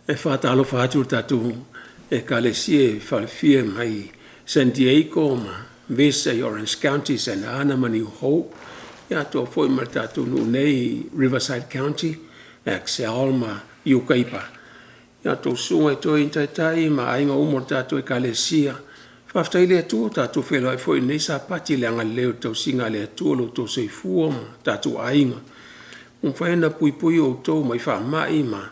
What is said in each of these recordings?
e whātalo whātu tatu e kalesia whalawhia mai San Diego ma Mesa i Orange County Santa Ana mani ho ia tō whoi ma tatu nu nei Riverside County Excel ma Iukaipa ia tō sunga i tō intaitai ma ainga umor tatu e kalesia whaftai lea tū tatu whelai whoi nei sa pati leanga leo tau singa lea tūlo tō seifua ma tatu ainga whaena pui pui o tō mai wha mai ma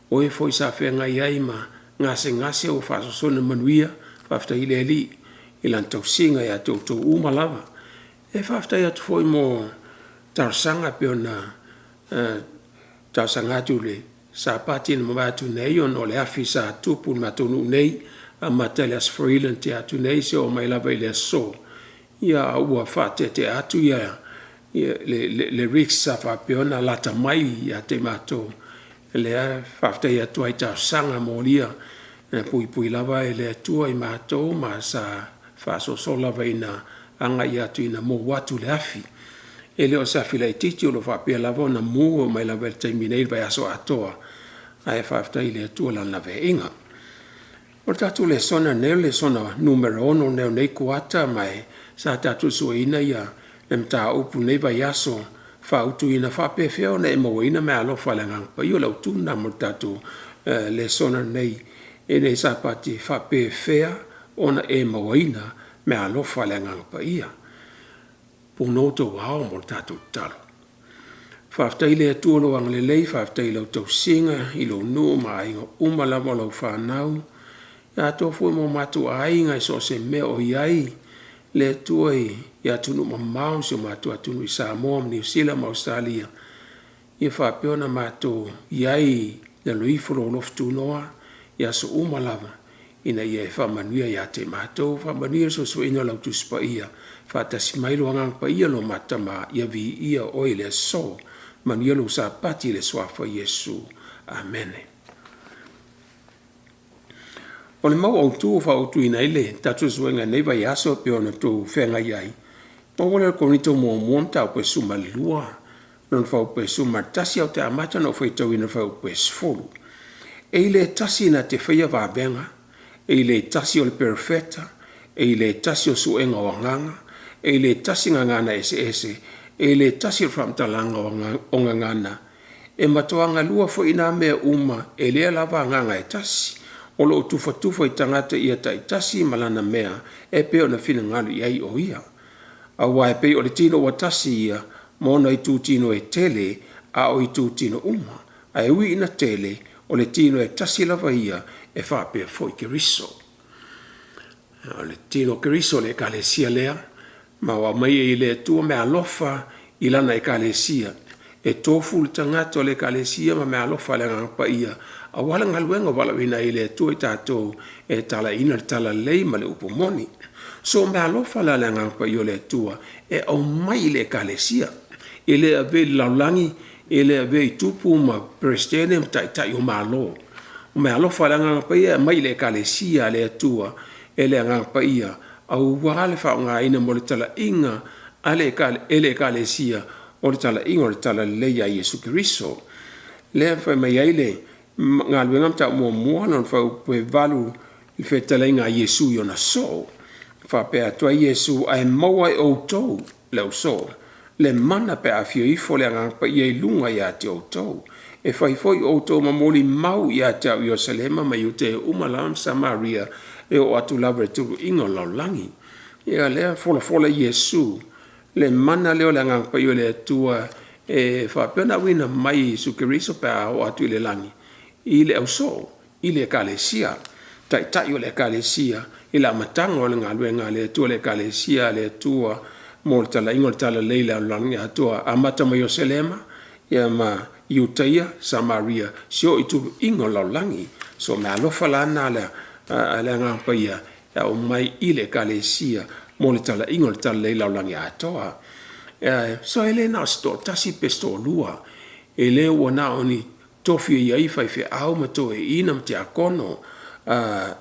o e foi sa whenga iai ma ngase o whasosona manuia whaftai lea li ilan tau singa ia tō tō umalawa e whaftai atu foi mo tarsanga pio na tarsanga atu le sa pati na mawatu nei on o le afi sa tupu matonu nei a matelias freeland te atu nei se o mai lava i le so ia ua whate te atu ia le riks sa whapeona lata mai ia te mato le a whaftai atu ai tarsanga mo lia pui lava e le atua i mato ma sa whasoso lava ina anga i atu ina mo watu le afi e leo sa whila i titi o lo whapea lava o na mua mai lava le taimi nei vai aso atoa ai whaftai le atua lana ve inga o tatu le sona neo le sona numero ono neo nei kuata mai sa tatu sua ina ia le mta upu nei vai aso whautu ina whape feo na e mawa ina me alo whalengang pa io lau tuna mo tatu le sona nei e nei sa pati whape fea ona e mawa ina me alo whalengang pa ia punoto wao mo tatu talo whaftai le atuolo ang le lei whaftai lau tau singa i lau nuu ma inga umalama lau whanau ia tofu mo matu ainga i so se me o iai le tuai ia tunu mamau se matu atunu i Samoa, New Zealand, Australia. Ia whapeona matu iai le luifuro loftu noa ia so umalama ina ia e whamanuia ia te matu whamanuia so ina lau tuspa ia whatasi mailo angang pa ia lo matama ia vi ia oi le so manuia lo sa pati le swafa Yesu. Amen. O le mau au tū whautu ina ile tatu suenga nei vai aso pe ona tō whenga iai. O wale konito mo monta o pe suma lua. Non whau pe suma tasi au te amata no whaitau ina whau pe sfolu. E ile tasi na te whaia vābenga. E ile tasi o le perfecta. E ile tasi o suenga o nganga. E ile tasi ngangana ese. E ile tasi o whamtalanga o ngangana. E matoanga lua fo ina mea uma e lea lava nganga e tasi. O lo tufa i tangata ia taitasi malana mea e peo na whina ngalu iai o ia. A wai pe o le tino wa tasi ia mona i tūtino e tele a o i tūtino uma. A e ui ina tele o le tino e tasi lava ia e whapea foi ke riso. O le tino ke riso le kalesia lea ma wa mai e le tua mea lofa i lana e kalesia. E tofu le tangata o le kalesia ma mea lofa le ngangpa ia. A wala ngaluenga wala wina i le tua i tātou e tala ina tala lei ma le upumoni. So mea lofa la le ngangpa i o le tua e au mai le kalesia. E le ave laulangi, e le ave i tupu ma prestene tai o maa lo. Mea lofa la ngangpa ia mai le kalesia le tua e le ngangpa ia. Au wale whao ngā ina mo le tala inga e le kalesia o le tala inga o le tala lei a Yesu Kiriso. Le whai mai aile ngā luenga mta mua non whau pue valu i whetala inga Yesu i ona so. Whapea tua Yesu ai maua e outou leo so. Le mana pe a fio ifo le ngangpa i e lunga i a te outou. E whaifoi outou mamoli mau i a te au Iosalema mai o te umalam Samaria e o atu labre turu ingo laulangi. Ia lea fola Yesu. Le mana leo le ngangpa i o le atua e whapea na wina mai Yesu Kiriso pe a o atu i le langi. I le au so, i le kalesia. Tai o le kalesia. I la matanga o le ngaluenga le atua le kalesia le atua mo le tala ingo le tala leila o langi atua amata ma Ioselema ia ma Iutaia Samaria sio itu ingo la langi so me alofa lana le ngapa ia o mai i le kalesia mo le tala ingo le tala leila o langi atoa so ele na sto tasi pesto lua ele wana oni tofi ia ifa ife au mato e ina mte akono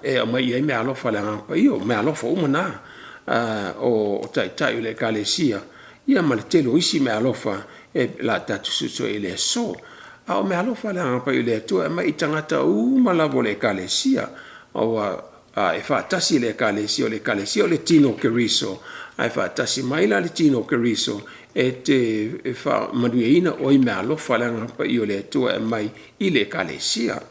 e mai ia me alofa le ngapa io me alofa umana o tai le kalesia ia ma le telo isi me alofa e la tatu suso ele so a o me alofa le anga pa i le atua e mai tangata malavo le kalesia o e whaatasi le kalesia o le tino keriso ai whaatasi mai la le tino keriso e te manueina o i me alofa le anga pa i le atua e mai i le kalesia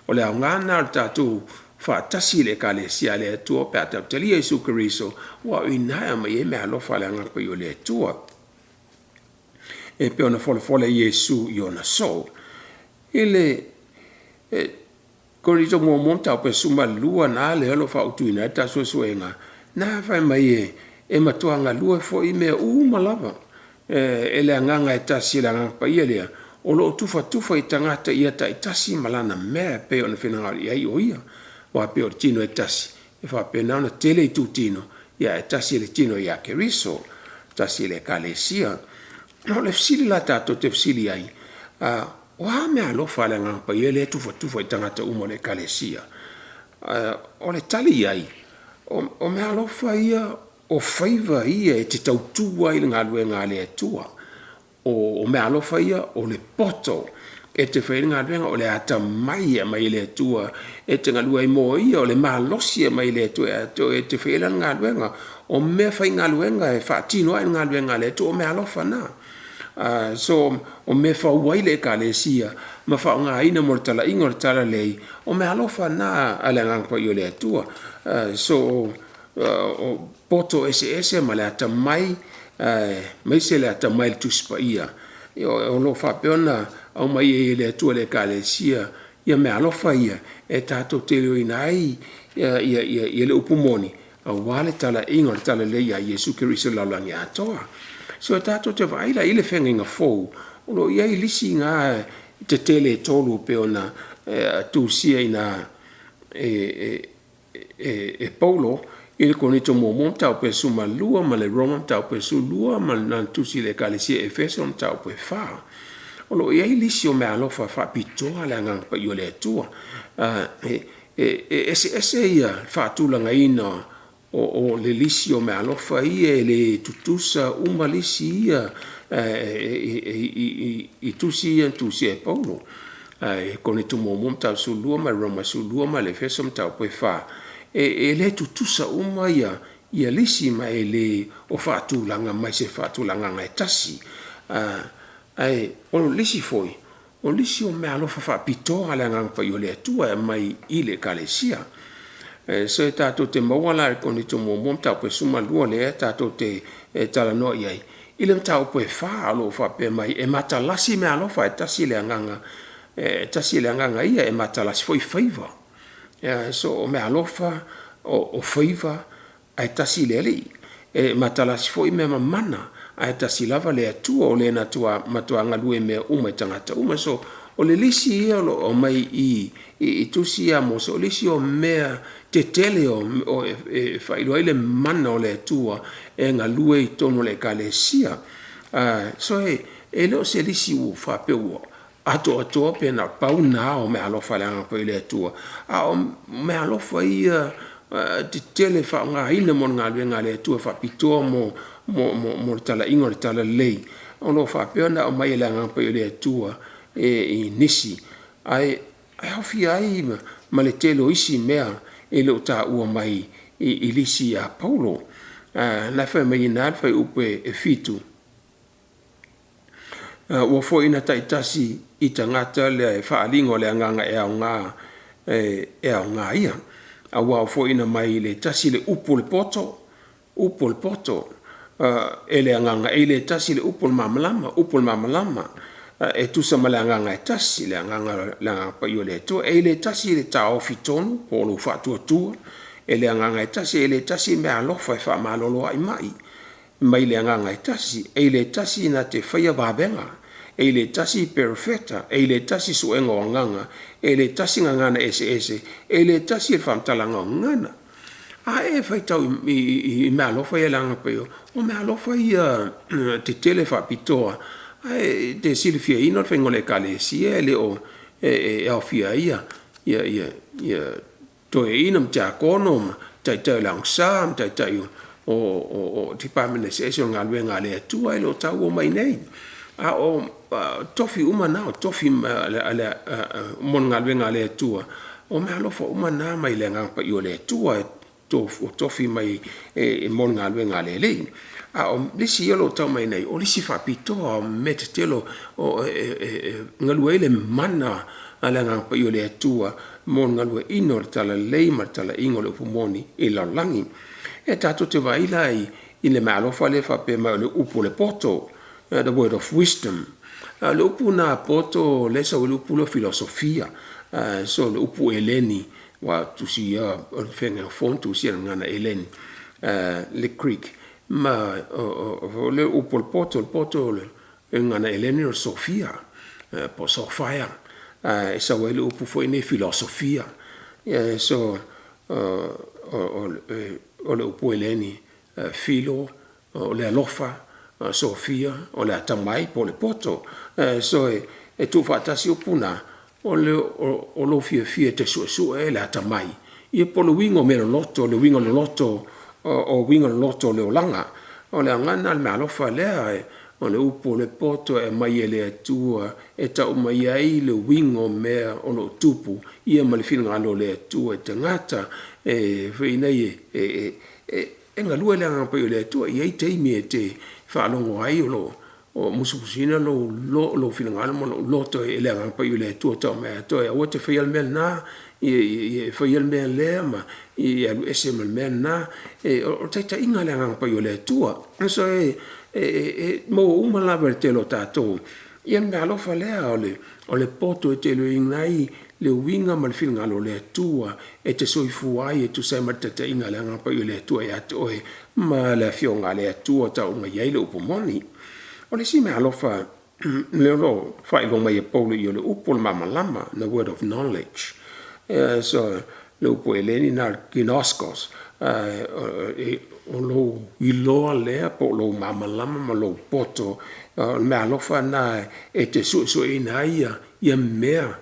o le aungana o tatu whaatasi le kalesia le atua pe ataptalia i su keriso wa inaya mai e me alofa le anga pa i le atua e pe ona fole Yesu i ona so. Ele korito mo monta pe suma lua na le alo fa utuina ta so soenga na fa mai e matuanga lua fo i me malava ele nganga e tasi la nganga pa ile o lo tufa i tangata ia ta tasi malana me pe ona fina ia i oia wa pe o tino e tasi e fa pe na tele tu tino ia e tasi le tino ia keriso tasi le kalesia no le fsili la tato te fsili ai wa me alofa le nganga pa ile tufa i tangata le kalesia o le tali ai o me alofa ia o faiva ia e te tautua i ngā luenga le atua o me alofa ia o le poto e te whaere ngā luenga o le ata mai le atua e te ngā lua i mo ia o le malosi mai le atua e te whaere ngā luenga o me whai ngā luenga e whaatino ai ngā luenga le atua o me alofa na so o me whauai le kalesia ma whao ngā ina mo tala ingo le tala lei o me alofa na ale ngangpa i o le atua so o poto ese ma le ata mai se le ata mai le tuspa ia o lo whapeona au mai e le atua le kalesia ia me alofa ia e tato te leo ina ai ia le upumoni a wale tala ingo le tala lei a Yesu Keriso laulangi atoa so tato te vaila ile whenga fou o ia i lisi ngā te tele tolu pe ona tūsia ina Paulo ile konito mo tau pe suma lua ma le Roma tau pe su lua ma na tusi le kalesia Efeso tau pe fa o lo ia i lisi o me alofa fa pitoa le ngang pa yo le tua ese ia fa tulanga ina o le lisi o me alofa ia le tutusa lisi ia i tusi e Paulo kone tu mo tau su lua ma Roma su lua ma le Efeso tau pe fa le tutusa ia lisi ma le o fa tulanga mai se fa tulanga ngai tasi o lisi foi o lisi o me alofa fa pitoa le ngang pa yo le tua mai i le kalesia so e tato te mawala koni to mo tau pe suma lua le tato te tala no iai ile tau pe fa alo fa pe mai e mata lasi me alo fa tasi le nganga ia e mata lasi foi faiva so me alo fa o faiva ai tasi le li e mata lasi foi me mana ai tasi lava le atua o le na tua matua ngalue me uma tangata uma so o le lisi ia o mai i tusi a mo so lisi o mea te tele o whailo ile mana o le atua e ngā lue i tono le kalesia so e leo se lisi u whapeu ato pe na pau na o me alofa le anga pe le atua o me alofa ia te tele wha ngā ina mo ngā le atua whapitoa mo tala ingo le tala lei o lo whapeo na o mai le anga pe le atua i nisi ai hofi ai ma le telo isi mea e leo ta ua mai i lisi a Paulo na whai mai ina whai upe e fitu ua fo ina taitasi i tangata le whaalingo le anganga e au ngā ia a ua fo ina mai le tasi le upo le poto e le anganga e le tasi le upo le mamalama e tusa ma le anganga e tasi le anganga pa yo le to e le tasi le tau fitonu po lo fatuatua e le anganga e tasi me alofa e wha malolo ai mai le anganga e le tasi na te whaia wabenga e le tasi perfecta e le tasi suenga o nganga e le tasi ngangana ese e le tasi e whamtalanga o ngana e whai tau i me alofa e langa pa yo o me alofa i te tele whapitoa te silifia ino whengo le kalesia le o au fia ia to e inam tia konom tai langsam tai o department assessor ngā lue ngā le atua e lo tau o mai nei a o tofi uma na o tofi ale mon ngalwe ngale tua o me alofa uma na mai le nga pa yo le tua tofi mai mon ngalwe ngale le a o lisi yolo tau mai nei o lisi fa pito o met telo o ngalwe le mana ala nga pa yo le tua mon ngalwe inor tala le martala ingole pumoni ila langi e tato te vai lai in le malofa le fa pe ma le upo le poto the word of wisdom le upu na poto le sa le upu lo filosofia so le upu eleni wa tu si o fenga fontu si ngana eleni le creek ma le upu le poto le ngana eleni o sofia po sofia sa le upu fo ne filosofia so o le upu eleni filo o le alofa Sofia o le atamai po le poto so e tu fatasi o puna o lo fia te su e le atamai i po lo wingo me loto le wingo loto o wingo loto le olanga o le ngana le alofa le o le upo le poto e mai le tua e ta o mai ai le wingo me o lo tupu i ma le fina lo le tua te ngata e fina e ngalua le anga pa le tua i te me te fa longo ai o musupusina lo fina ngala mo lo to e le anga pa le tua to me to e o te fa mel na e fa mel le ma e alu ese mel na e o te inga le anga pa le tua so mo uma la verte lo tato e me alo fa le o le poto e te lo ingai le winga mal fil ngalo le tua e te soifu ai e tu sai marta te inga le anga pa le tua ya to e ma la fionga le tua ta o mai le upomoni o le si me alofa le lo fai lo mai polo io le upol mama lama the word of knowledge so le upo eleni na kinoskos o lo ilo le po lo mama lama ma lo poto me alofa na e te su ina ia mea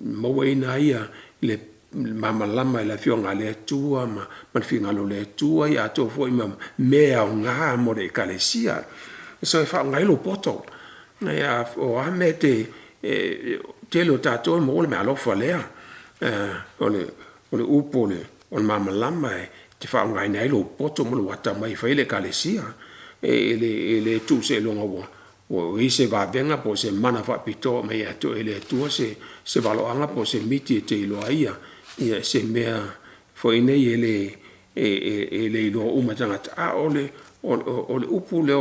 mo ina ia le mama lama la fionga le tua ma finga lo le tua ia to foi ma mea nga mo de kalesia so fa ngai lo poto ia o amete te lo tato mo le malo fa le o le upo le o mama lama te fa ngai nei lo poto mo lo wata mai fa le kalesia le tu se lo ngo o se va venga po se mana fa pito me ya to ele tua se valo anga po se miti te lo ia ia se mea fo ine ele lo uma tanga ole upu le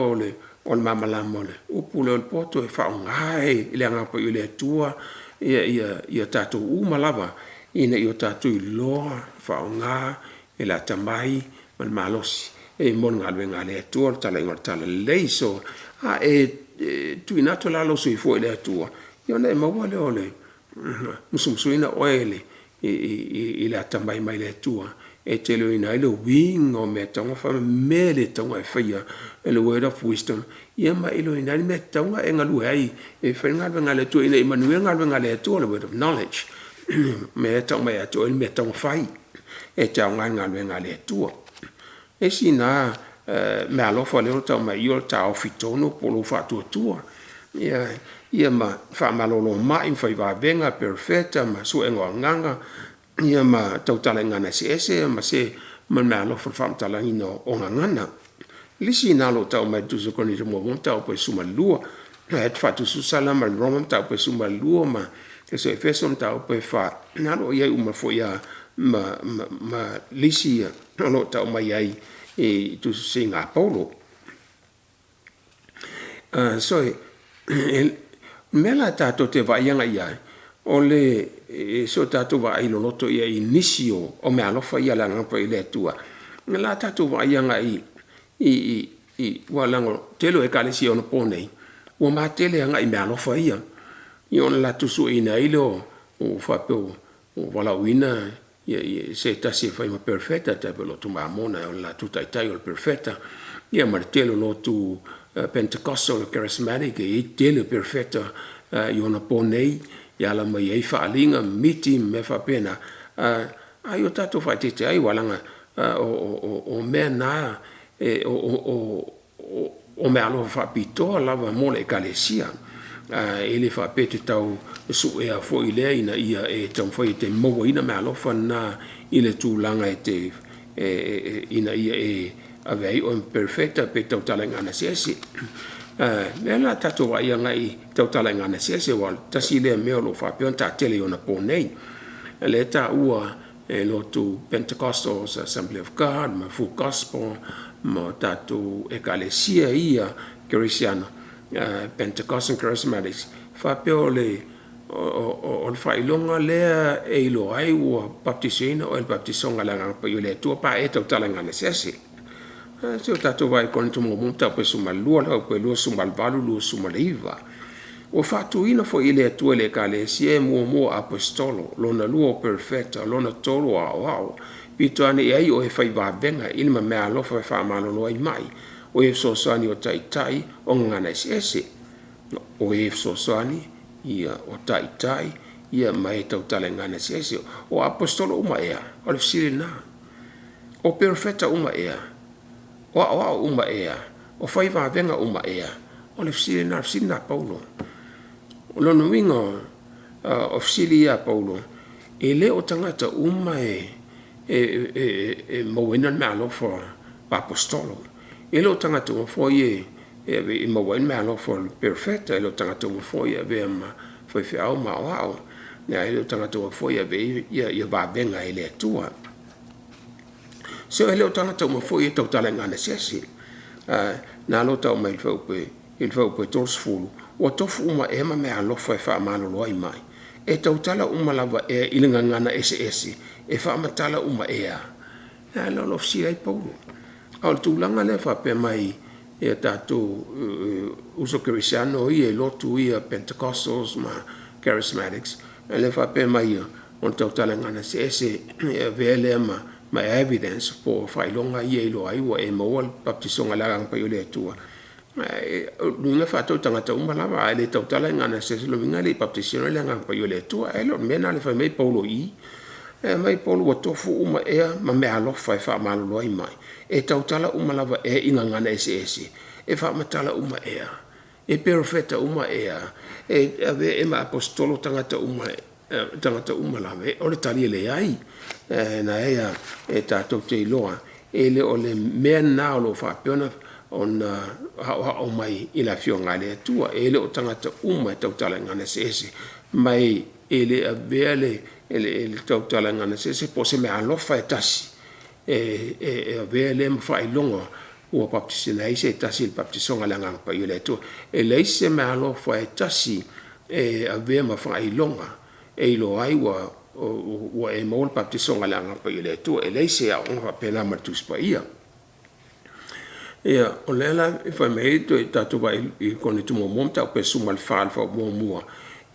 o mama la mole upu le poto e fa ngai le anga po ele tua ia tato uma lava ina io tato lo fa nga ela tamai mal malosi e mon ngalwenga le tua tala ngortala leiso tu inato la lo sui foi le tua io ne ma vuole ole musumsuina oele ile atambai mai le tua e te lo ina ile wing o metonga fa mele tonga fia le word of wisdom ia ma ilo ina metonga e ngalu ai e fa ngalwenga le tua ina Emmanuel ngalwenga le tua le word of knowledge me tonga ya to me tonga fai e te ngalwenga le tua e sina me alofa le ta mai yo ta ofitono polo fa tua ia ma fa malolo mai fa va venga perfetta ma su nganga ia ma tautala ngana ese ma se ma me alofa fa tala ino o ngana lisi na lo ta mai tu so koni mo monta o su malua et fa tu su sala ma rom ta o su malua ma e so efeso ta o fa na lo ia uma fo ia ma lisi no ta mai ai e tu singa polo so mela tato te va yanga ia ole so tato va ilo loto ia inicio o me alofa ia la ngapa ile tua mela tato va yanga i walango telo e kalesi ono ponei o ma tele nga i me alofa ia i on la tu su ina ilo o fa pe o wala wina se ta si fai ma perfetta te lo tu mamona o la tuta itai o perfetta ia martelo lo tu pentecostal charismatic e tele perfetta iona ponei ia la mai ai fa alinga miti me fa pena ai tato fa te ai walanga o mena o me alo whapitoa lava mo le ekalesia e le whapete tau su e a fo i lea ina ia e tau whai te maua ina me alo whanā i le tūlanga e te ina ia e a vei o imperfecta pe tau talengana sesi me la tato wa ia ngai tau talengana sesi wal tasi le meo lo whapeon ta tele ona po nei le ta ua e lo tu Pentecostals Assembly of God ma Full Gospel ma tatu ekalesia ia Christiana Pentecostal Charismatics whapeo le o whailonga lea e ilo ai ua baptisina o el baptisonga langa pa yo le tua pa e tau talengana sesi se o tatu vai kon tu mo monta pe suma lua la pe lua suma valu lua suma leiva o fatu ina fo ile tua le kalesia mo apostolo lona lua perfecta lona tolo au pitani ai o e fai va venga ilma me alo fa malo lo ai mai o e so sani o tai o ngana sesi o e so sani ia o tai ia mai tau talengana sesi o apostolo uma ea o le silina o perfecta uma ea o uma ea o fai va venga uma ea o le silina Paulo o lo wingo o silia Paulo e le o tangata uma e mawena me alo for apostolo e lo tangata o foi e mawena me alo for perfecta e lo tangata o foi e ve ma foi fe au ma au ya e lo tangata o foi e ve ia va venga ele tua so e lo tangata o foi e totale ngana sesi na lo tau mai il faut pe tos fulu o tofu uma e ma me alo foi fa malo lo ai mai e totala uma lava e ilinga ngana ese e fa matala uma ea na lo si ai Paulo al tu langa le fa pe mai e tatu uso cristiano e lo tu ia Pentecostals ma Charismatics le fa pe mai on totala ngana ese e vele ma evidence po fa longa ie lo ai wa e mo baptisonga la gang pa yo le tua lunga fa to tangata uma lava le totala ngana ese lo vinga le baptisonga la gang pa yo le tua e lo mena le fa mai Paulo mai Paulo wa tofu uma ea ma me alo fa malo lo ai mai e tautala uma lava e inga ngana ese e fa matala uma ea e perfecta uma ea e ave e ma apostolo tangata uma lava e o le tali le ai na ea e tato te loa e le o le mea na lo fa peona on o mai i la fionga le tua e le o tangata uma e tautala ngana ese mai e le avele ele tautala ngana se po se me alofa e tasi e avele mfa ilonga o baptisina i se tasi il baptisonga langa pa yo le to e le se me alofa e tasi e ave ma fa ilonga e lo ai wa e mo baptisonga langa pa yo le to e le se a on va pena martus pa ia ia o lela e fa me to tatu va i con tu mo monta pe sumal fal fa mo mua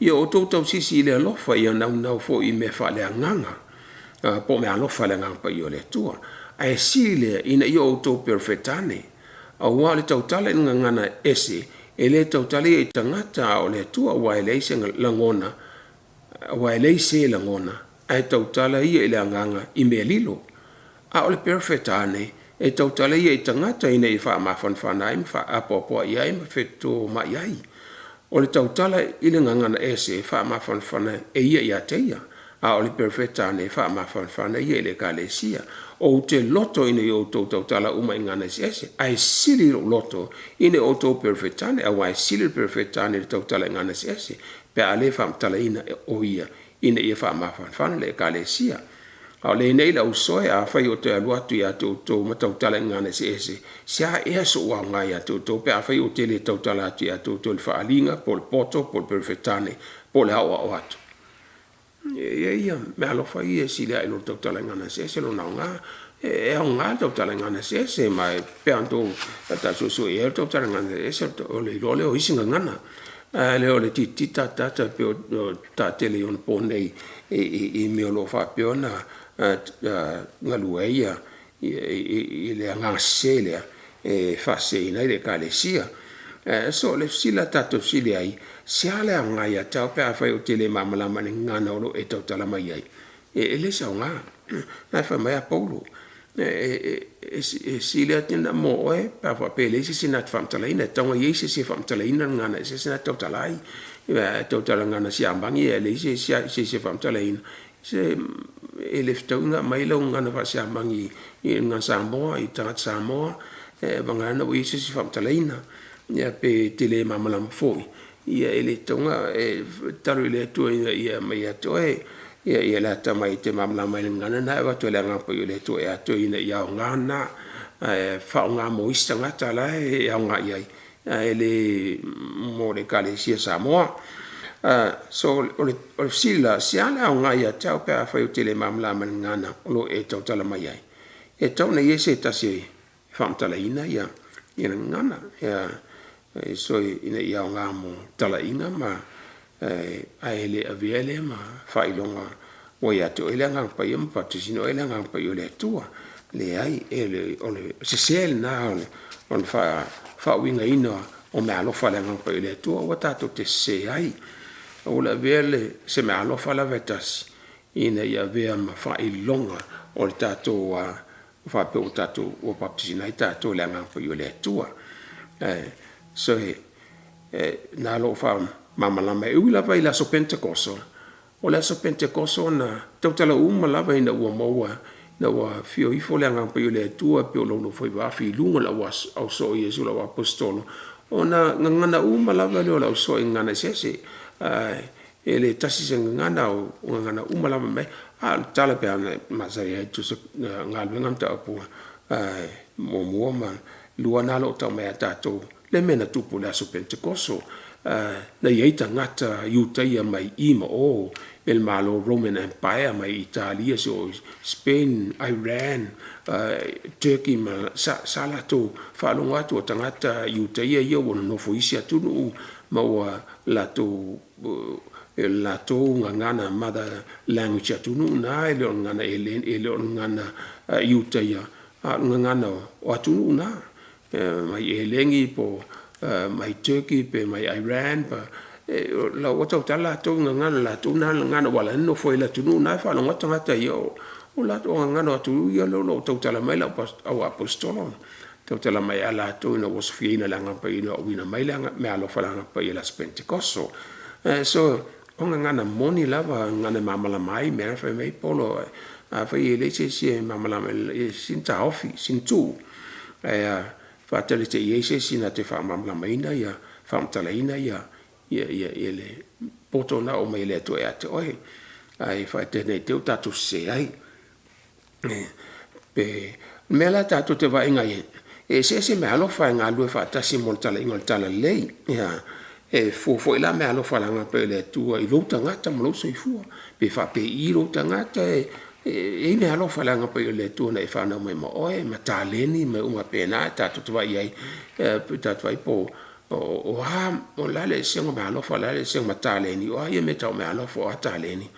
ia o tau sisi le alofa ia nau fo i me fa le nganga po me alofa le nganga pa yo le tua ai sile ina ia o tau perfectane a wale tau tale ngana ese e le tau tale i tangata o le tua wa le se langona wa le se langona ai tau tale ia le nganga i me lilo a o le perfectane e tau tale ia i tangata ina i fa ma fanfana i fa apo ia i me feto ma iai o le tautala i le ngangana ese fa ma fanfana e ia teia a o le perfectane fa ma fanfana ia le kalesia o te loto ina o tautala uma ngana ese ai sili loto ina o to perfectane a wai sili perfectane le tautala ngana ese pe ale fa tala ina o ia ina ia fa ma fanfana le kalesia a le nei la usoe a fai o te aluatu ia to matautala ngana ese sia e so wa ngai a to pe a fai o te le tautala atu ia to le faalinga pol poto pol perfectane pol hawa o atu ia me alo fai e sila e lo tautala ngana ese lo na nga e o nga tautala ngana ese mai pe anto ta so e tautala ngana ese o le o isinga ngana le o le tita tata pe o ta tele on ponei e me lo fa pe ona ngalueia i le angaselea e fase ina le kalesia so le sila tato sili ai sia le anga ia tau pe a fai o tele mamala mani ngana o lo e tau tala mai ai e le sa nga na fa mai a Paulo sila tina mo pa pele si na fam talaina tonga yesi si fam talaina ngana si na to talai to talanga si ambangi ele si fam talaina se eleftonga mailo ngana fa si ambangi nga Samoa I tanga Samoa bangana wi si fam talaina ya pe tele mamala foi ia ele tonga taru le to ia mai to ia la tamai te mamala mai ngana na wa to le ngapa le to ya to ina ia ngana fa nga mo istanga tala ia nga ia ele mo le kale si Samoa so o sila siana nga ia tau pa fa tele mamala mai ngana lo e to tala mai ai e to na yese tasi fam tala ina ia ngana ia so ina ia nga mo tala ina ma ele aviele ma fa ilonga o ia to ele nga pa yam pa tisino ele nga pa yo le tua le ai ele ole se sel na on fa winga ina o me alo fa le nga pa yo le tua o tato te se ai o la vele se me alo fa la vetas ina ia vea ma fa ilonga o tato fa pe o tato o pa tisina tato le nga pa yo le tua so na lo fa mama lama e ula vai la so Pentecoso o la so Pentecoso na totala lava ina ua maua na wa fio I fo le nga pa le tua pe o lo foi va fi lunga la was au so Yesu la apostolo ona ngana lava le la so ngana sese ele tasi se ngana o ngana lava mai tala pe ana masaria tu so ngal ngam ta pu mo man luana lo ta mai tato le mena tupu la so Pentecoso na yeita ngata Utah mai ima o el malo Roman Empire mai Italia so Spain Iran Turkey ma salato falonga to tangata Utah ia wona no foisia tunu ma wa lato ngana mother language tunu na ele ngana ele ngana Utah ngana o tunu na mai elengi po mai Turkey pe mai Iran pa la wata tala to ngana la to na ngana wala no foi la tunu na fa longa tanga yo o la to ngana tu yo lo to tala mai la au apostolo to tala mai ala to no was fina la ngapa ina wina mai la me alo fa la ngapa ila Pentecoso so o ngana moni lava ngana mamala mai me fa mai polo fa ile se mamala sin ta ofi sin tu fatale te yese sina te fa mamla maina ya fam talaina ya ele poto na o mai le to ya te oi ai fa te ne te tatu se ai pe mela tatu te va inga ye se me alo fa nga lu fa ta si mon tala ingol tala lei ya fo la me alo fa la nga pe le tu I lo tanga ta mo so fu pe fa pe I lo tanga me alo fa la nga pe le tu na fa na mo oi ma taleni me uma pena ta tu va ai ta vai po o la le se me alo fa la le se ma taleni o ai me ta me alo fa taleni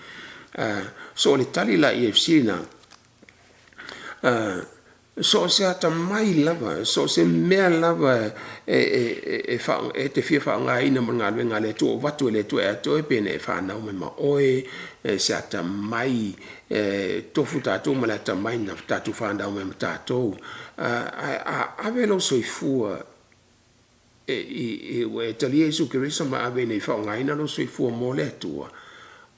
so le tali la EFC na so se ata mai lava so se mea lava te fia fa nga ina mga nga le tu watu le tu to pe ne fa na me ma oi se ata mai tofu tatu ma la mai na tatu fa na me tatu a velo so fu we tali Yesu Kristo ma ave ne fa nga ina no so fu mo le tu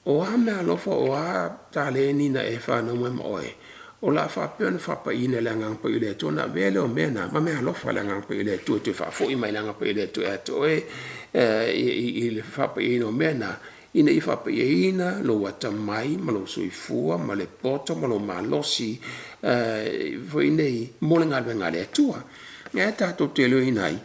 o a me lo fo o a tale ni na e fa na me ma oi o la fa pe na fa pa ina la ngang pa ile to na vele o mena ma me alo fa la ngang pa ile to fa fo I mai la ngang pa ile to il fa pa ina o mena ina I fa pa ina lo wata mai ma lo sui fua ma le poto ma lo malosi vo nei mo nga le tua e ta to te lo inai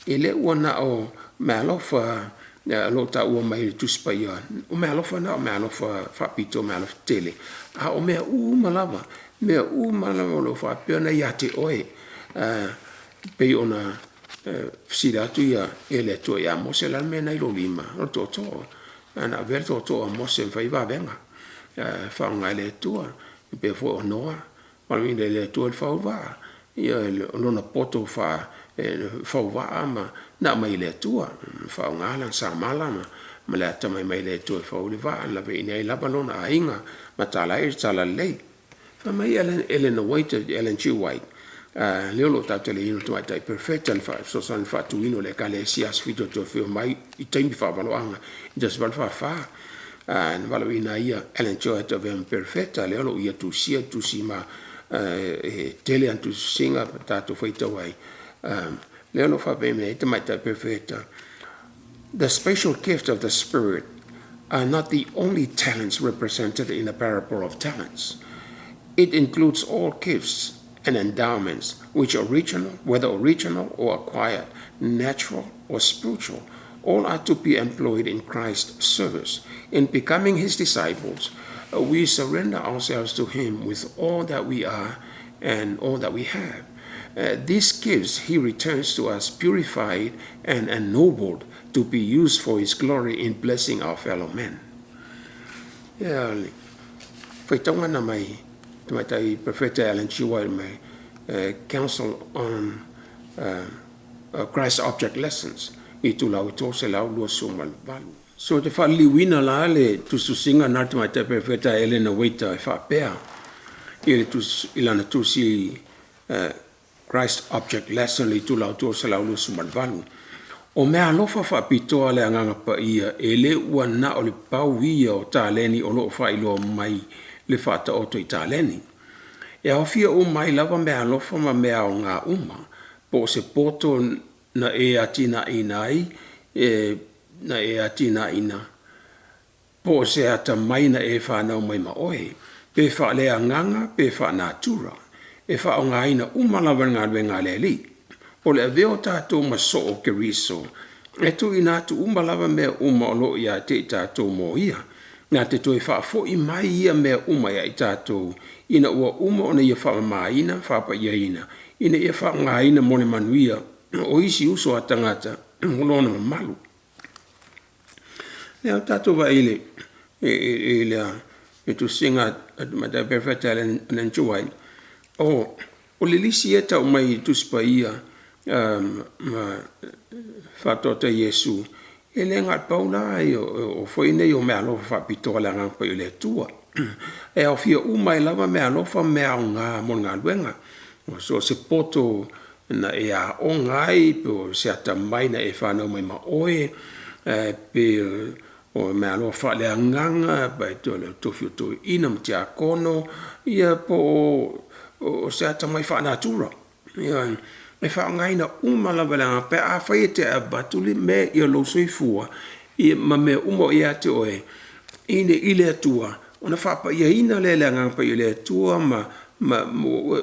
ele ona o me alo fa lo ta o mai tu spaia o me alo fa na me alo fa pito me alo tele o me malava lo fa pena ya te oi pe ona sida tu ya ele to ya mo se la mena I lo lima o to ana ver to mo se fa va venga fa nga le tua pe fo no ma mi le to fa va io lo na poto fa va ma na mai le tua fa nga la sa mala ma le ta mai le to fa o le va la ve nei la balona ainga ma tala lei mai Ellen White Ellen G White leo lo tata le ino tu ai perfect and fa so san fa tu ino le kale si as fito to feel mai I time fa valoanga just val fa and valo ina ia Ellen G White of perfecta leo lo ia tu si ma tele and tu singa tato fa ita wai leo lo fa be me ita mai perfecta. The special gift of the Spirit are not the only talents represented in the parable of talents. It includes all gifts and endowments, which are original, whether original or acquired, natural or spiritual. All are to be employed in Christ's service. In becoming his disciples, we surrender ourselves to him with all that we are and all that we have. These gifts he returns to us purified and ennobled to be used for his glory in blessing our fellow men. Whaitonga mai, tai Professor Ellen G. White mai, Council on Christ Object Lessons, I tu lau to se lau lua sumal valu. So te whaliwina la le tu susinga nati mai te Professor Ellen White e whapea, ilana tu si Christ Object Lesson li tu lau to se lau lua sumal valu. O mea alofa whapitoa le anganga pa ia e le ua na o le pau ia o tāleni o loo whailoa mai le whata oto I tāleni. E awhia o mai lava mea alofa ma mea o ngā uma po se poto na e atina inai na e atina ina po se ata mai na e whanau mai ma oe pe wha le anganga pe wha natura e wha o ngā ina uma lava ngā renga le li. O le aveo tātou ma so o ke riso. E tu ina tu lava mea uma o lo ia te tātou mo ia. Nā te toi whaafo I mai ia mea uma ia I tātou. Ina ua uma ona ia wha maina, whapa ia ina. Ina ia wha ngā ina mone manuia. O isi uso a tangata. Ulona malu. Lea tātou wa ile. E tu singa mata perfecta Ellen G. White. O le lisi e tau mai tu spa ia. Fatota Yesu e le ngat paula o foi nei o mea lofa fa pitola ngang pa ile tua e au fia mai lava mea lofa mea nga mon nga luenga so se poto na e a o ngai po se ata mai na e fa no mai ma oe pe o mea lofa le nganga ba to le to fiu to inam tia kono ia po o se ata mai fa natura ia e wha ngai na lava langa pe a whai te a batuli me I lo soifua I ma me umo I ate oe ine ile atua ona whapa ia ina le langa pa ile atua ma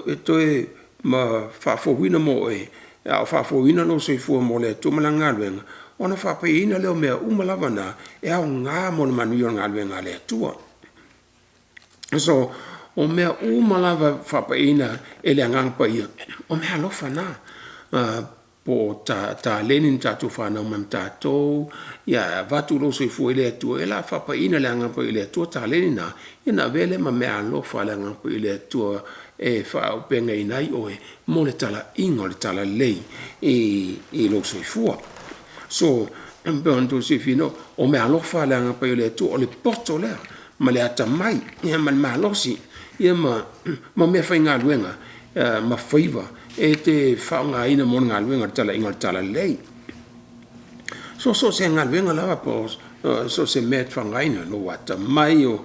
e toe ma whafowina mo oe a whafowina lo soifua mo le atua malanga luenga ona whapa ia ina leo mea lava na e au ngā mona manuio ngā luenga le atua so o mea lava whapa ina e le ngang pa ia o mea lofa na po ta lenin tatu whanau mam tātou ia vatu lo soifu ele atua e la whapa ina le ngang pa ile atua ta lenin na ina vele ma mea lofa le ngang pa ile atua e whao penga inai oe mo le tala ingo le tala lei I lo soifua so mpeonto se fino o mea lofa le ngang pa ile atua o le poto lea ma le ata mai ia ma mea losi ia ma mea whainga luenga ma whaiva e te whaonga ina mon ngā luenga tala inga tala lei so se ngā luenga lava po so se mea whaonga ina lo wata mai o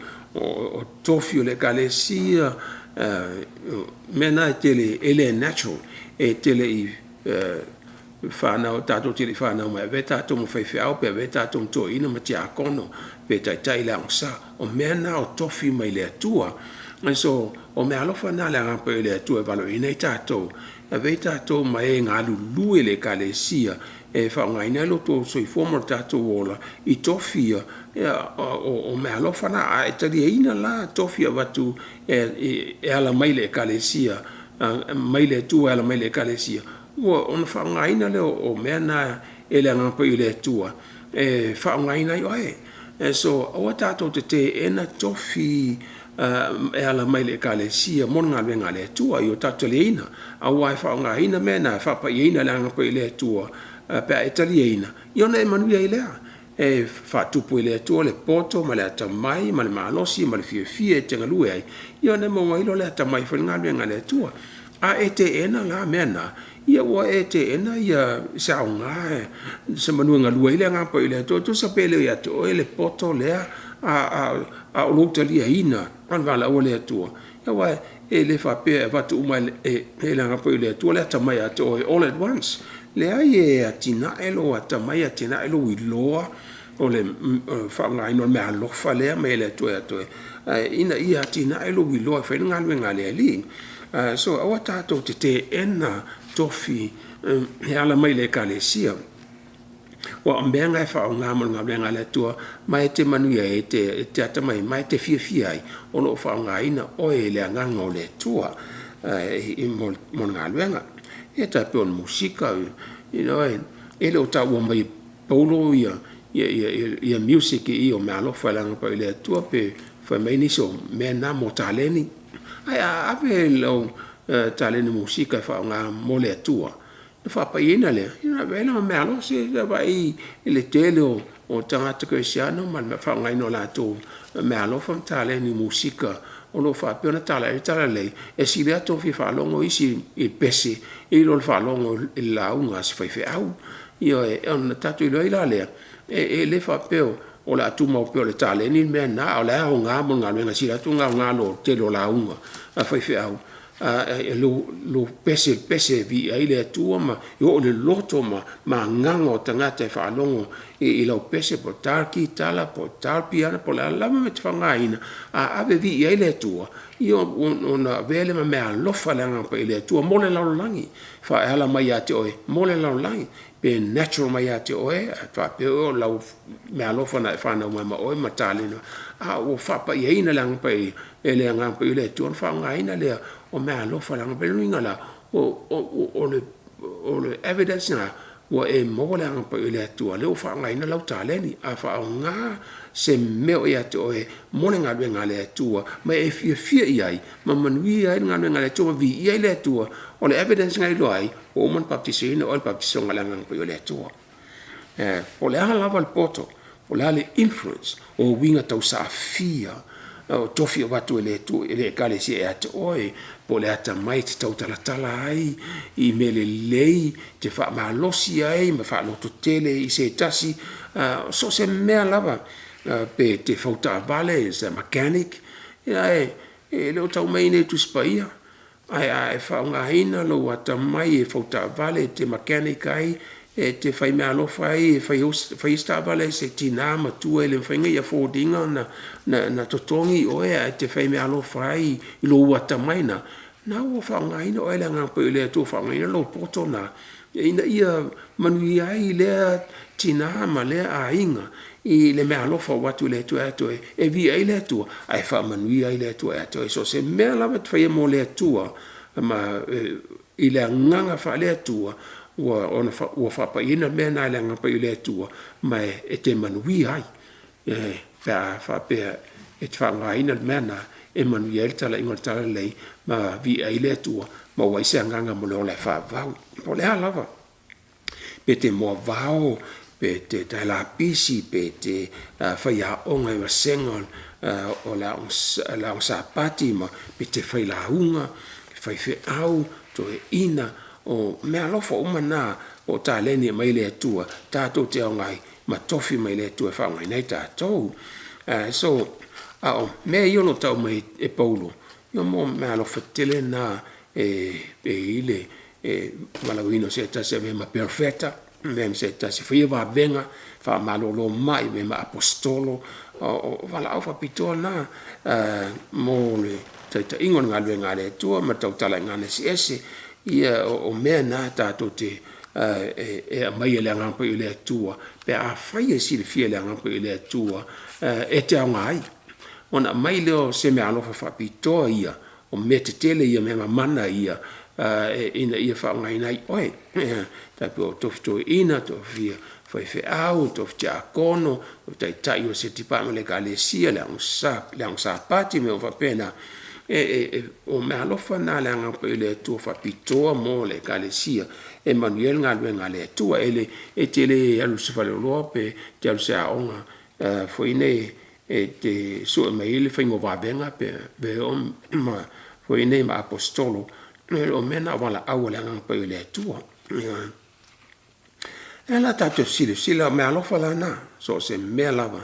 tofi o le kalesia mena tele ele natural e tele I whanau tātou tele whanau mai ve tātou mo whaiwhiau pe ve tātou to ina ma tia kono pe tai le angsa o mena o tofi mai le atua so o mea alofa na le ngapa le atua valo ina I tātou a ve tātou mai ngā lulu le kalesia e whaonga ina lo tō so I former tātou ola I tofia o mea alofa na a e tari ina la tofia watu e ala mai le kalesia mai le atua ala mai le kalesia ona whaonga ina le o mea na e le ngapa le atua e whaonga ina I oe so o tātou te ena tofi e ala mai le kalesia mon ngā luenga le tua I o tatu le ina a wai whaonga ina mena whapa I ina le anga pa I le tua pe e tali ina I ona e manuia I lea whātupu le atua le poto, ma le atamai, ma le malosi, ma le fia te ngalue ai. Ia ne mo wailo le atamai whangaluenga le atua. A te ena ngā mena, ia wa te ena ia sao ngā, se manua ngalue ile ngā pa ile atua, tu sa pele ia te oe le poto lea, a olota lia ina, anwala o le atua. Ia wa le whapea watu umai le ngā pa ile atua, le atamai a te oe all at once. Lea ie atina elo atamai atina elo iloa o le whaangaino le mea lofa lea me le atoe. Ina ia atina elo iloa whainga ngā lea li. So awa tātou te ena tofi he ala mai le kalesia. Wa ambea ngai whaonga ngā le atua mai te manuia te atamai mai te fia ai o lo whaonga ina oe le nganga o le atua i mon ngā luenga. E tape on musika, ele o tau mai paulo ia music i o mea alofa langa pa ile atua pe whai mai niso mea nā mo taleni. Ai ape lau taleni musika whao ngā mole atua. Na whapa ina lea, ina vela mea alo se vai ile tele o tangata Krisiano ma whao ngai no la tō mea alofa taleni musika o lo fa pe ona tala lei e si le ato fi fa longo isi il pese e lo fa longo la unga si fa au io e on tatu ilo ila le e le fa pe o la tu mo pe o le tale ni me na o la unga mo nga le si la tu nga lo te lo la unga a fa au lo pese vi ai le tu ma yo le loto ma ngango tangata fa longo e lo pese po tarki tala po tarpiana po la lama me tfangaina a ave vi ai le tu io ona vele ma me lo fa langa pe le tu mo le lo langi fa ala mai ate oi mo le lo langi pe natural mai ate oi fa pe o la me lo fa na fa na ma oi ma talino a o fa pa ye ina lang pe ele nga pe le tu fa ngaina le o mea alofa langa peluinga la o le evidence na wa e mo langa pa ile atua leo whaanga ina lau taleni a whaonga se meo e atu o e mole ngā rue ngā le atua ma e fia iai ma manui ai ngā rue ngā le atua vi iai le atua o le evidence ngai lo ai o oman baptiso ina o le baptiso ngā langa pa ile atua o le aha lava le poto o le ale influence o winga tau sa fia o tofi o watu ele kale si e ate oe po le ata mai te tau talatala ai i mele lei te wha malosi ai ma wha loto tele i se tasi so se mea lava pe te whauta vale se mechanic e leo tau mai ne tu spaia ai wha unga hina lo ata mai e whauta vale te mechanic ai e te whai mea alofa ai, whai istabale se tina ma tua ele whainga ia fōdinga na totongi o ea te whai mea alofa ai i lo uata maina. Nā ua whaongaina o ele ngā pau lea tō whaongaina lo poto na. Ina ia manui ai lea tina ma lea a inga i le mea alofa watu lea tua ato e vi ai lea tua ai wha manui ai lea tua ato e so se mea lawa te whai mo lea tua ma i lea nganga wha lea tua ua whapa ina mea nā langa pa i lea tua mai e te manui ai pēa whapea e te whaanga ina mea nā e manui ai tala ingo tala lei ma vi ai lea tua ma waise anganga mo leo le whaavau mo lea lava pe te moa vao pe te taila pisi pe te whaia onga i wasengol o la o sapati ma pe te whaila unga whaife au to e ina o mea lofa umana o tā leni mai lea tua, tātou te au ngai, ma tofi mai lea tua whaongai nei tātou. So, mea iono tau mai e paulo, io mo mea lofa tele nā ile, malawino se tase me ma perfecta, me se tase whaia wā venga, wha malolo mai, me ma apostolo, wala au whapitoa nā, mo le taita ingon ngā lue ngā lea tua, ma tau tala ngā nesi ese, ia o mea nā tātou te e mai e le ngampa i le atua pe a whai e si le fia le ngampa i le atua e te au ngai ona mai leo se mea alofa whapitoa ia o me te tele ia me mana ia ina ia wha ngai nai oe tapi o tofi toi ina tofi whai au tofi te akono tofi tai tai o se tipa me le ka le sia le ang sa pati me o whapena o me alofa na le anga pe le tu fa pitoa mo le kalesia Emmanuel nga le nga le tu ele etele alu se fa le lope te alu se aonga foi ne te so me ile fa ngo va venga pe o ma foi ne ma apostolo o mena wala awala nga pe le tu ela tato sila me alofa la na so se me lava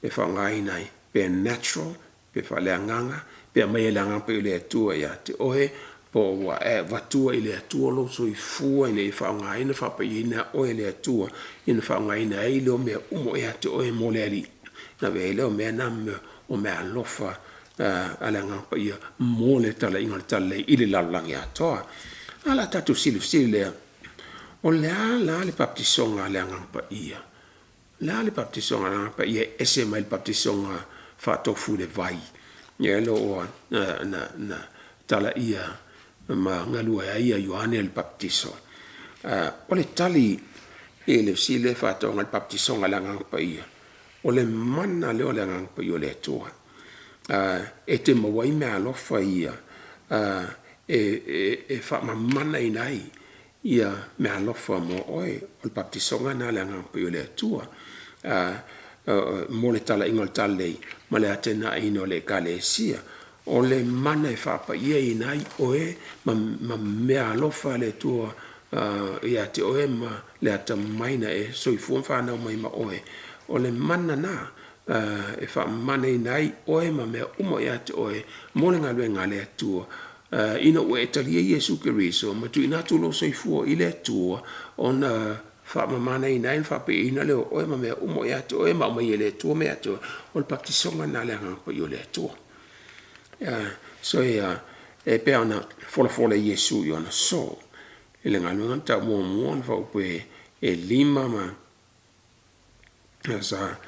e fa ngai nai pe natural pe fa le nganga pe mai le nganga pe le tu ya te oe po wa va tu ile tu lo so I fu ine fa ngai ne fa pe ina o ile tu ina fa ngai na ile o me umo ya te oe mo le ali na ve le o me na me o me alofa ala nganga pe ia mo le tala inga tala ile la lang ya to ala tato sila o le baptisonga le anga pa ia. Le baptisonga le anga pa ia ese mai baptisonga fa tofu le vai. Ia lo o na tala ia ma ngalua ia Ioane le baptiso. O le tali e le sile fa tonga le baptisonga le anga pa ia. O le mana le o le anga pa ia le toa. E te mawai me alofa ia. E fa mamana inai. Ia me alofa mo oe o baptisonga na le anga pe le tua mo le tala ingol tale ma le atena ino le kalesia o le mana e fa pa ia inai oe ma me alofa le tua ia te oe ma le ata maina e so I fu fa na mai ma oe o le mana na e fa mana inai oe ma me umo ia te oe mo le ngale tua ina ue talia Yesu Keriso ma tu ina tu lo sei fu ile tu ona fa mamana ina fa pe ina le o ma me umo ya to ma mai le tu me to o il baptisonga na le pa yo le tu so e pe ona fola Yesu yo na so ile ngalo ta mo fa pe e lima ma sa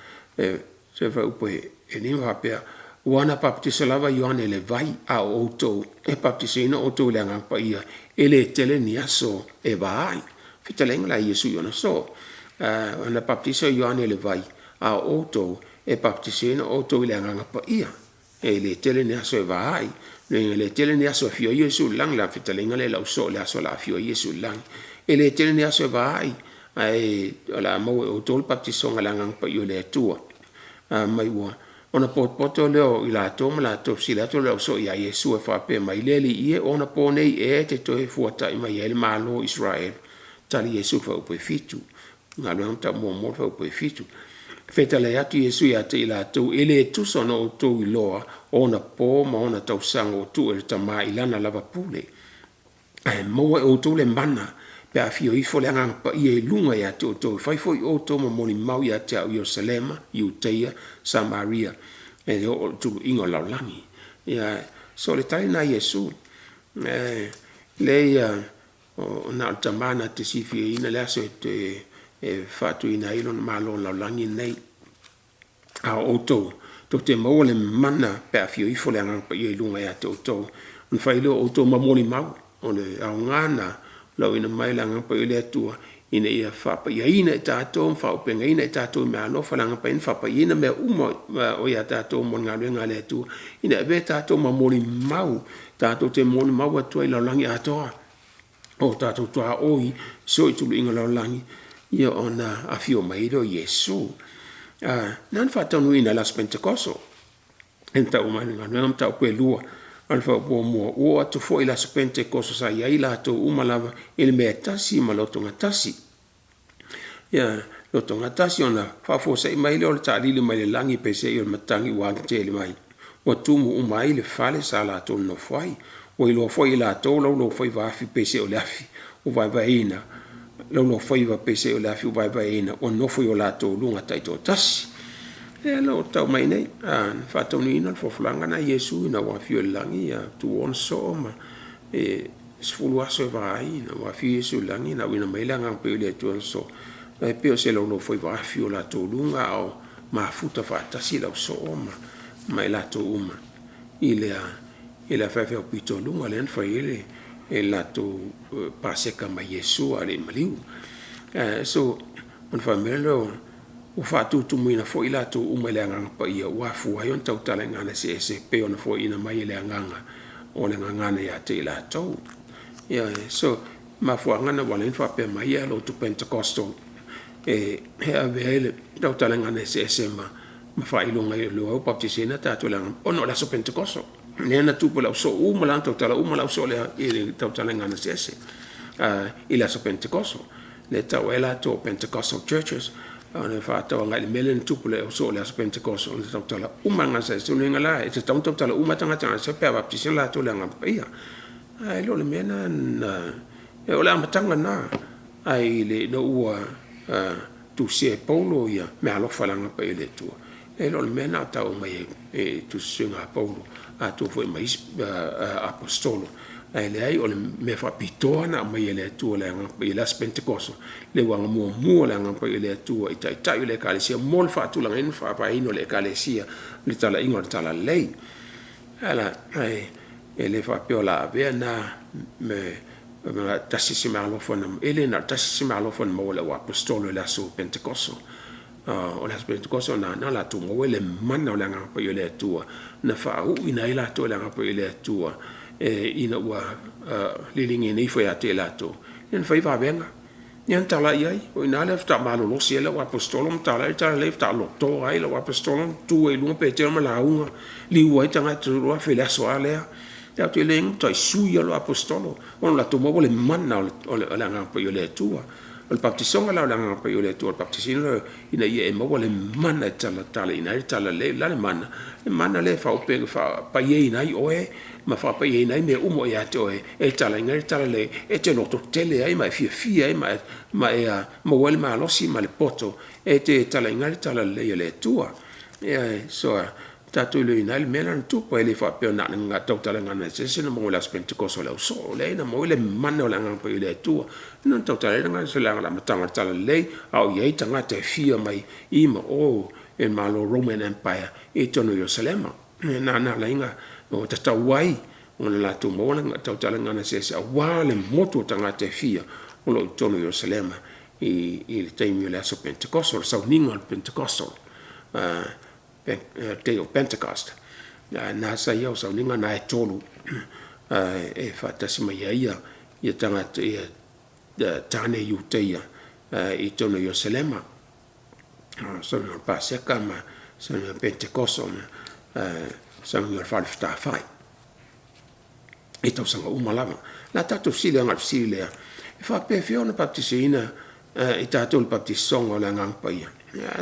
se fa pe e lima pe wana baptiso lava Ioane le vai a oto e baptiso ina oto le anga pa ia ele tele ni aso e vai fitalenga la Yesu yona so wana baptiso Ioane le vai a oto e baptiso ina oto le anga pa ia ele tele ni aso e vai le tele ni aso fio Yesu lang la fitalenga le la so le aso la fio Yesu lang ele tele ni aso e vai ai la mo oto baptiso nga anga pa ia le tua mai wa ona poto leo ila to mala to sila to leo so ya Yesu fa pe mai leli ie ona pone e te to e fuata I mai ele malo Israel tali Yesu fa pe fitu ngalo ta mo fa pe fitu feta le atu Yesu ya te ila to ele tu sono to loa ona po ma ona to sango tu e ta mai lana lava pule mo o to le mana pe a fio I fo le anga pa ie lunga ya to fai fo o to mo moni mau ya te Jerusalem Judea Samaria e o tu ingo la langi ya so le tai na Yesu le o na tamana te sifi ina le so te fatu ina ilon malo la langi nei a o to te mo le mana pe a fio I fo le anga pa ie lunga ya to un fai lo o to mo moni mau o le a ngana lo ina mai langa pa ile tua ina ia fa pa ina tato fa pe ina tato me ano fa langa pa fa pa ina me umo o ia tato mo nga le tu ina be tato ma moli mau tato te moli mau tu ila langi ato o tato tu a oi so tu inga la langi ia ona a fio mai do Yesu nan fa tonu ina las pentecoso enta o mai nga ta pe lua alfa po mo o atu fo ila spente koso sa ia ila to umalava ele me tasi maloto ngatasi ya loto ngatasi ona fa fo sa mai le ta li mai le langi pese yo matangi wa te le mai o tumu umai le fale sala to no foi o ilo foi ila to lo foi va fi pese o lafi o vai ina lo foi va pese o lafi o vai ina o no foi o la to lunga tai to tasi lo tau mai nei fa tau ni no fo flanga na Yesu na wa fio langi ya tu on so ma sfulu aso vai na wa fio Yesu langi na wina mai langa pe le tu on so e pe o se lo no foi va fio la to lunga o ma futa fa ta si la so ma mai la to uma ile fa fa pito lunga len fa ile e la to pase kama Yesu ale maliu so on fa melo o whātu tumuina fo i lato uma le anganga pa ia wafu ai on tau tala ngana se pe ona fo ina mai le anganga o le ngana ia te i lato. So ma fo ngana wala infa pe mai ia lo tu Pentecostal he ave le tau tala ngana se ma fa ilunga i lo baptisina tatu le ono la so Pentecostal. Nena tupu la so uma la tau tala uma la so le tau tala ngana se i la so Pentecostal. Le tau e lato Pentecostal churches ana fa tau ngai melen tupu le so le Pentecostal le tau tala uma ngana se le ngala e tau tala uma tanga se pe baptisina la to le ngapa ia. Ai lo le mena na e ola matanga na ai le no ua tu se Paulo ia me alo falanga pa ele tu e lo le mena tau mai tu singa Paulo a tu foi mai apostolo ai le ai o le me fa pitona mai ele tu le nga pa ele Pentecostal le wanga mo le nga pa ele tu i tai le kalesia mol fa tu la en fa pa ino le kalesia le tala ingo le tala lei ala ai ele fa piola vena me tassissima alofon ele na tassissima alofon mo le apostolo la so Pentecostal o la Pentecostal na la tu mo le manna la nga pa ele tu na fa u ina ila to la nga pa ele tu ina wa lilingi nei foi ate la to en fa va venga nian tala ai o ina le sta malo lo si le apostolo tala le sta lo to ai le apostolo tu e lu pe te ma la unga li wa tanga tu ro fe la so ale ta tu leng to sui lo apostolo on la to mo le manna o la nga pa le tua il baptisong la nga pa le tua il baptisino ina ye mo le manna tala ina tala le la manna le fa pe fa pa ye ina oe ma fa pa ye ina me umo ya to e tala le e te no to tele ai ma fi ai ma mo wel ma lo si ma le poto e te tala le tua so tatu le ina le mena tu pa le fa pe na nga tau tala ngana se mo la Pentecostal la so le na mo le manna la nga pa le tu non tau tala nga se la matanga tala le au ye tanga te fia mai I mo o en malo Roman Empire e tono Jerusalem na la inga o ta wai on la tu mo nga tau tala ngana se wa le moto tanga te fia o lo tono Jerusalem I le time la so Pentecostal so ninga Pentecostal day of Pentecost na sa ia sa ninga na e tolu e fa tasima ia tanga te tane yu te ia I tono Jerusalem so no passa kama so no Pentecostal so no fa fai e to sanga umalama na tatu sile ngal sile fa pe fiona baptisina e tatu baptisong la ngang pa ia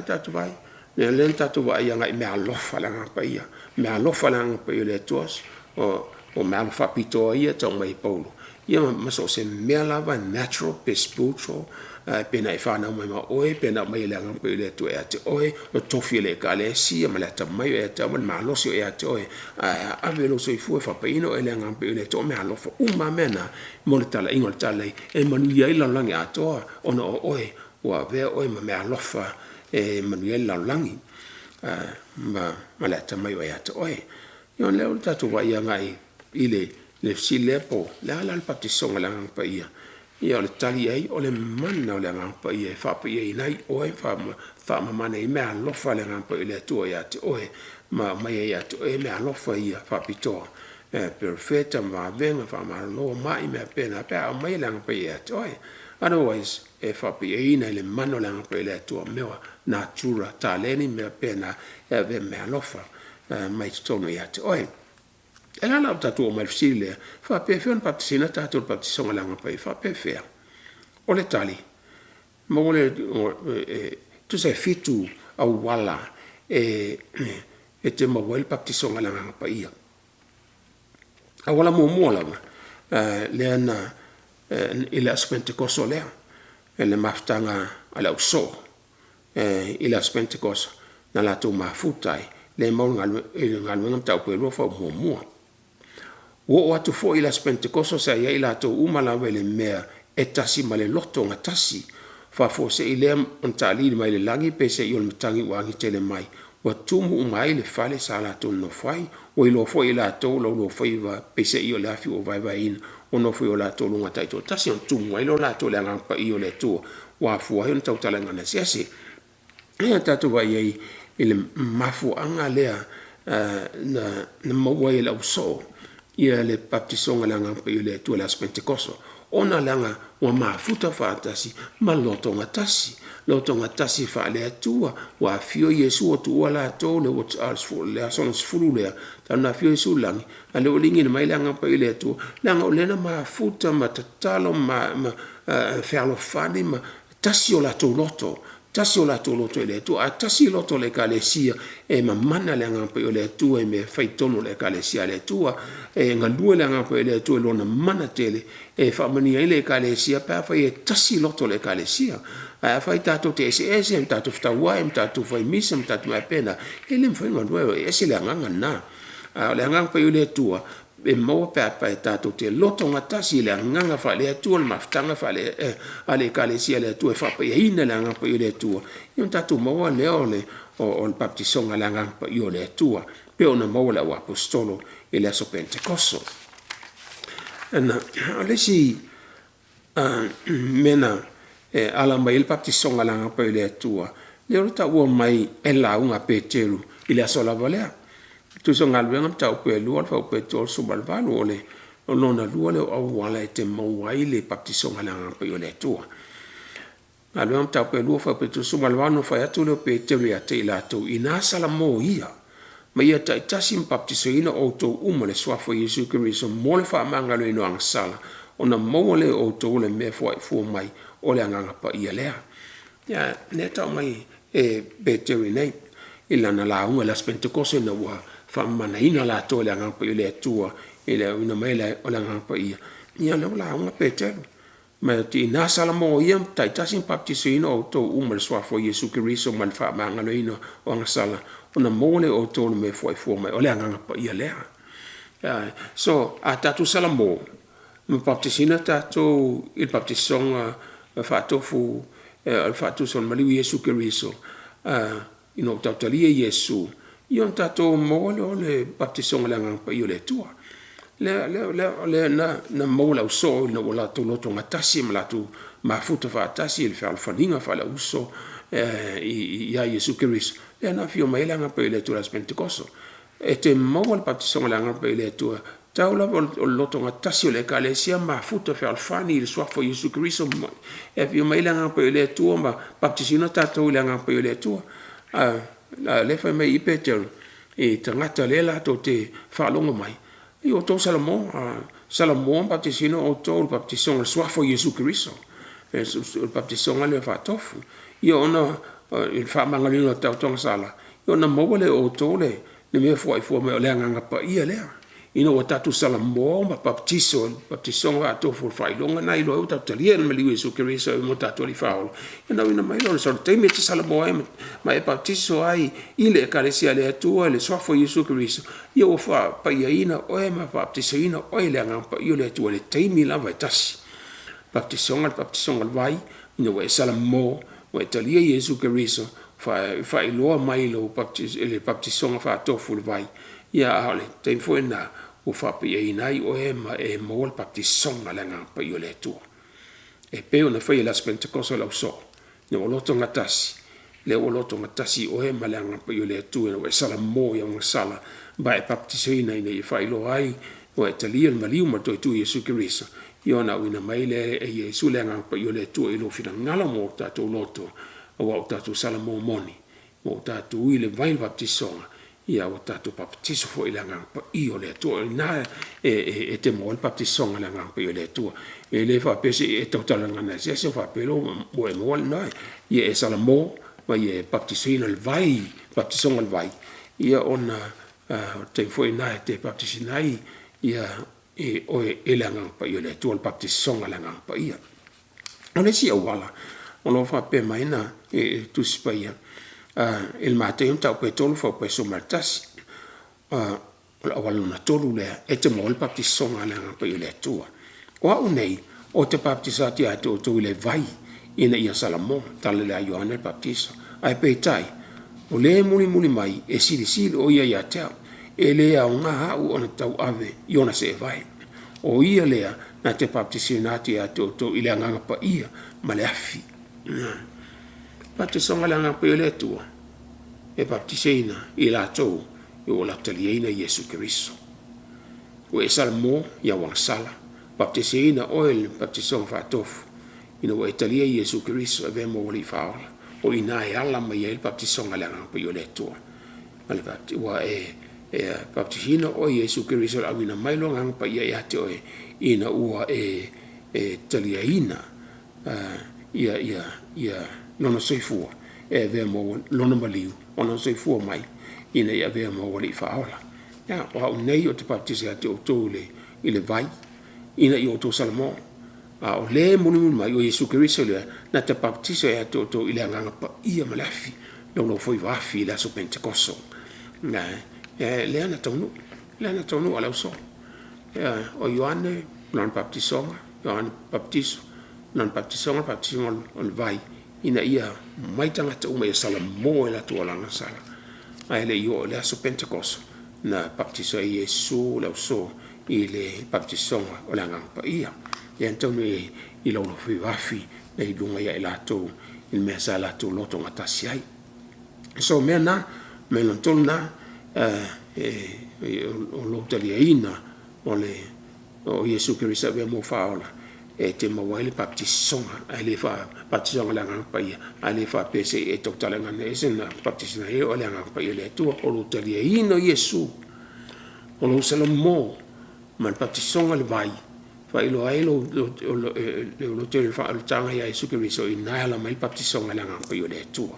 tatu vai ne lenta tu va ia ngai me alofa la nga pa ia me alofa la nga pa ia le tos o me alofa pito ia to mai Paulo ia ma so se me lava natural pe spiritual pe na fa na mai ma oe pe na mai la nga pa ia le to e te oe o tofi le kale si ma la ta mai e ta ma lo si e te oe a velo so I fu fa pa ino e la nga pa ia le to me alofa uma mena mo le tala ingol tala e manu ia la langa to ona oe wa ve oe ma me alofa Manuel Langi ma la ta mai wa to oi yo le ta tu wa ia ngai ile le silepo la baptisong la pa ia ia le tali ai o le manna le nga pa ia fa pa ia nai oi fa ma mana I me lo fa le nga pa ile tu ia te oi ma mai ia to e me lo fa ia fa pito perfetta ma venga fa ma lo mai me pena pa mai la pa ia to oi otherwise fa pa ia le manno la pa ile tu mewa natura taleni me pena ve me alofa mai tono ya te oi ela la tatu o mal file fa pe fe un baptisina tatu baptisong la nga pa fa pe fe o le tali mo le tu se fitu au wala e te mo wel baptisong la nga pa ia a wala mo la le na ila Pentecostal le maftanga ala uso ila Pentecost na la tu mafutai le mo ngal ngam tau pe lo fa mo o atu fo ila Pentecost sa ia ila tu umala vele mea etasi male loto ngatasi fa fo se ile on tali mai le langi pe se yol mtangi wangi tele mai wa tumu mai le fale sala tu no fai o ilo fo ila to lo fai va pe se yol la fi o vai in ono fo ila to lo ngatai to tasi on tumu ilo la to le ngam pa io le tu wa fu ai on tau tala ngana se ia tatu wa iei ile mafu anga lea na maua i lau so ia le baptisonga langa pa ile tu las Pentecoso ona langa wa mafuta fatasi ma lotonga tasi fa le atua wa fio Yesu o tu wala to le what as for le son fulu le tana fio Yesu langi ale olingi na mai langa pa ile tu langa olena mafuta matatalo ferlo fani ma tasi o la to loto tasi o la to loto ile tu a tasi loto le kalesia e mamana le ngapa ile tu e me faitono le kalesia le tu e ngalua le ngapa ile tu lo na mana tele e fa mani ile kalesia pa fa e tasi loto le kalesia a fa tato te ese tato fta wa tato fa misa tato ma pena ele mfa ngalua ese le nganga na le ngapa ile tu e mo pa tato te loto ngatasi le nganga fa le tu ma ftanga fa le ale kalesia le tu fa pa ina le ngapa ile tu yon tato mo le ole o il baptisonga le ngapa io le tu pe ona mo le apostolo e le so Pentecoso na alesi mena ala mai il baptisonga le ngapa ile tu le rota wo mai e la unga Petero ile so la volea tu so ngalwenga tau pe lua fa pe tor so balvalo ole lona lua le o wala te mo wai le baptisonga la ngapa yo le tu ngalwenga tau pe lua fa pe tor so balvalo fa ya tu le pe te ya te la tu ina sala mo ia ma ia ta tasim baptisoina o to umole swa fo Yesu Kristo mo le fa mangalo ino ang sala ona mo le o to le me fo mai ole anga pa ia le ya neta mai Petero nei ilana la unga las Pentecoso na wa fa mana ina la to le anga pa ile tua ile una mai le o anga pa ia ia le la unga Petero ma ti na sala mo ia tai tasin baptisino o to umar swa fo Yesu Kristo man fa manga le ino o anga sala ona mo le o to me fo mai o le anga pa ia le so a tatu sala mo me baptisina tatu il baptisonga fa tofu al fa tu son mali Yesu Kristo ino tatalia Yesu yon tato mo le baptisonga le ngapa yo le tua le na mo la so no la to loto ngatasi mla tu mafuta fa tasi il fa alfaninga fa la uso ya Yesu Kristo le na fio mai la ngapa le tua las Pentecoso e te mo le baptisonga le ngapa le tua taula o loto ngatasi le kalesia mafuta fa alfani il swa fo Yesu Kristo e fio mai la ngapa le tua ma baptisino tato le ngapa le tua le fa mai Petero e tangata le la to te fa longo mai io to Salomon baptisino o to baptisong swa fo Yesu Kristo il baptisong le fa tofu io ona il fa mangalino ta tong sala io na mo le o to le me fo me le nganga pa ia le ino o tatu Salomon ma baptisong va tofu fa longa na ilo o tatu le me Yesu Kristo mo tatu li fa ina mai lo so te me Salomon ma e baptiso ai ile kalesia le tua le swa fo Yesu Kristo io fa pa ina o e ma baptiso ina o le nganga io le tua le te mi la vai tas baptisong al vai ino e Salomon o e talia Yesu Kristo fa ilo mai lo baptisong fa tofu vai ia ale te fo na o fa pe ina o e ma e mo baptisong ala ngapa io le tua e pe ona fa las Pentecoso la so ne o loto ngatasi le o loto ngatasi o e ma la ngapa io le tua o sala mo ya sala ba e baptisoina ina fa ilo ai o e talia maliu ma to tu Yesu Kristo io na una mai le e Yesu le ngapa io le tua ilo fina ngala mo ta to loto o ta to sala mo moni o ta tu ile vai baptisonga ia o tato baptiso fo ile ngapa io le tua na e te mo il baptisonga le ngapa io le tua e le fa pesi e totala ngana se fa pelo mo na ia e sala mo ma ia baptisino il vai baptisonga il vai ia ona te fo na te baptisinai ia e o e le ngapa io le tua il baptisonga le ngapa ia ona si wala ona fa pe mai na e tu spaia il matin tau pe tolu fa pe so martas la wala na tolu le e te mo il baptisonga le ngapa io le tua wa unei o te baptisati a to le vai ina ia Salomon tale le Ioane baptisa ai pe tai o le muli mai e sili o ia te e le a nga ha o na tau ave iona se vai o ia lea na te baptisinati a to ile nganga pa ia ma le afi baptisonga le anga pe le tua e baptiseina i la tau i o la talieina Yesu Keriso o e salmo ia wang sala baptiseina oil baptisonga fa tofu ina o e talia Yesu Keriso e ve mo li faola o ina e ala mai e baptisonga le anga pe le tua ale bapti wa e baptisina o Yesu Keriso la wina mai lo anga pa ia te o ina ua e talieina ia lona soifua e ve mo lona maliu ona soifua mai ina ia ve mo li faola ya o nei o te baptisa te o tole ile vai ina i o to salmo o le munu mai o Yesu Keriso le na te baptisa e to ile anga pa ia malafi lo foi va fi la so pentecoso na le ana tonu ala so o Ioane non baptisonga Ioane baptiso non baptisonga on vai ina ia mai tanga te uma e sala mo e la tua langa sala ai le io le so pentecoso na baptiso e Yesu la so i le baptisonga o langa pa ia e antonu i lo foi va fi le lunga ia la to il mesa la to loto matasi ai so mena non tolna o lo talieina o Yesu Keriso ve mo faola e te mawai le baptisonga ai le fa baptisonga la nga pa ia ai le fa pese e totala nga ne sena baptisonga e o la nga pa ia le tu o lo talieina Yesu o lo salamo man baptisonga le vai fa ilo ai lo te fa al tanga ia Yesu Keriso ina la mai baptisonga la nga pa ia le tu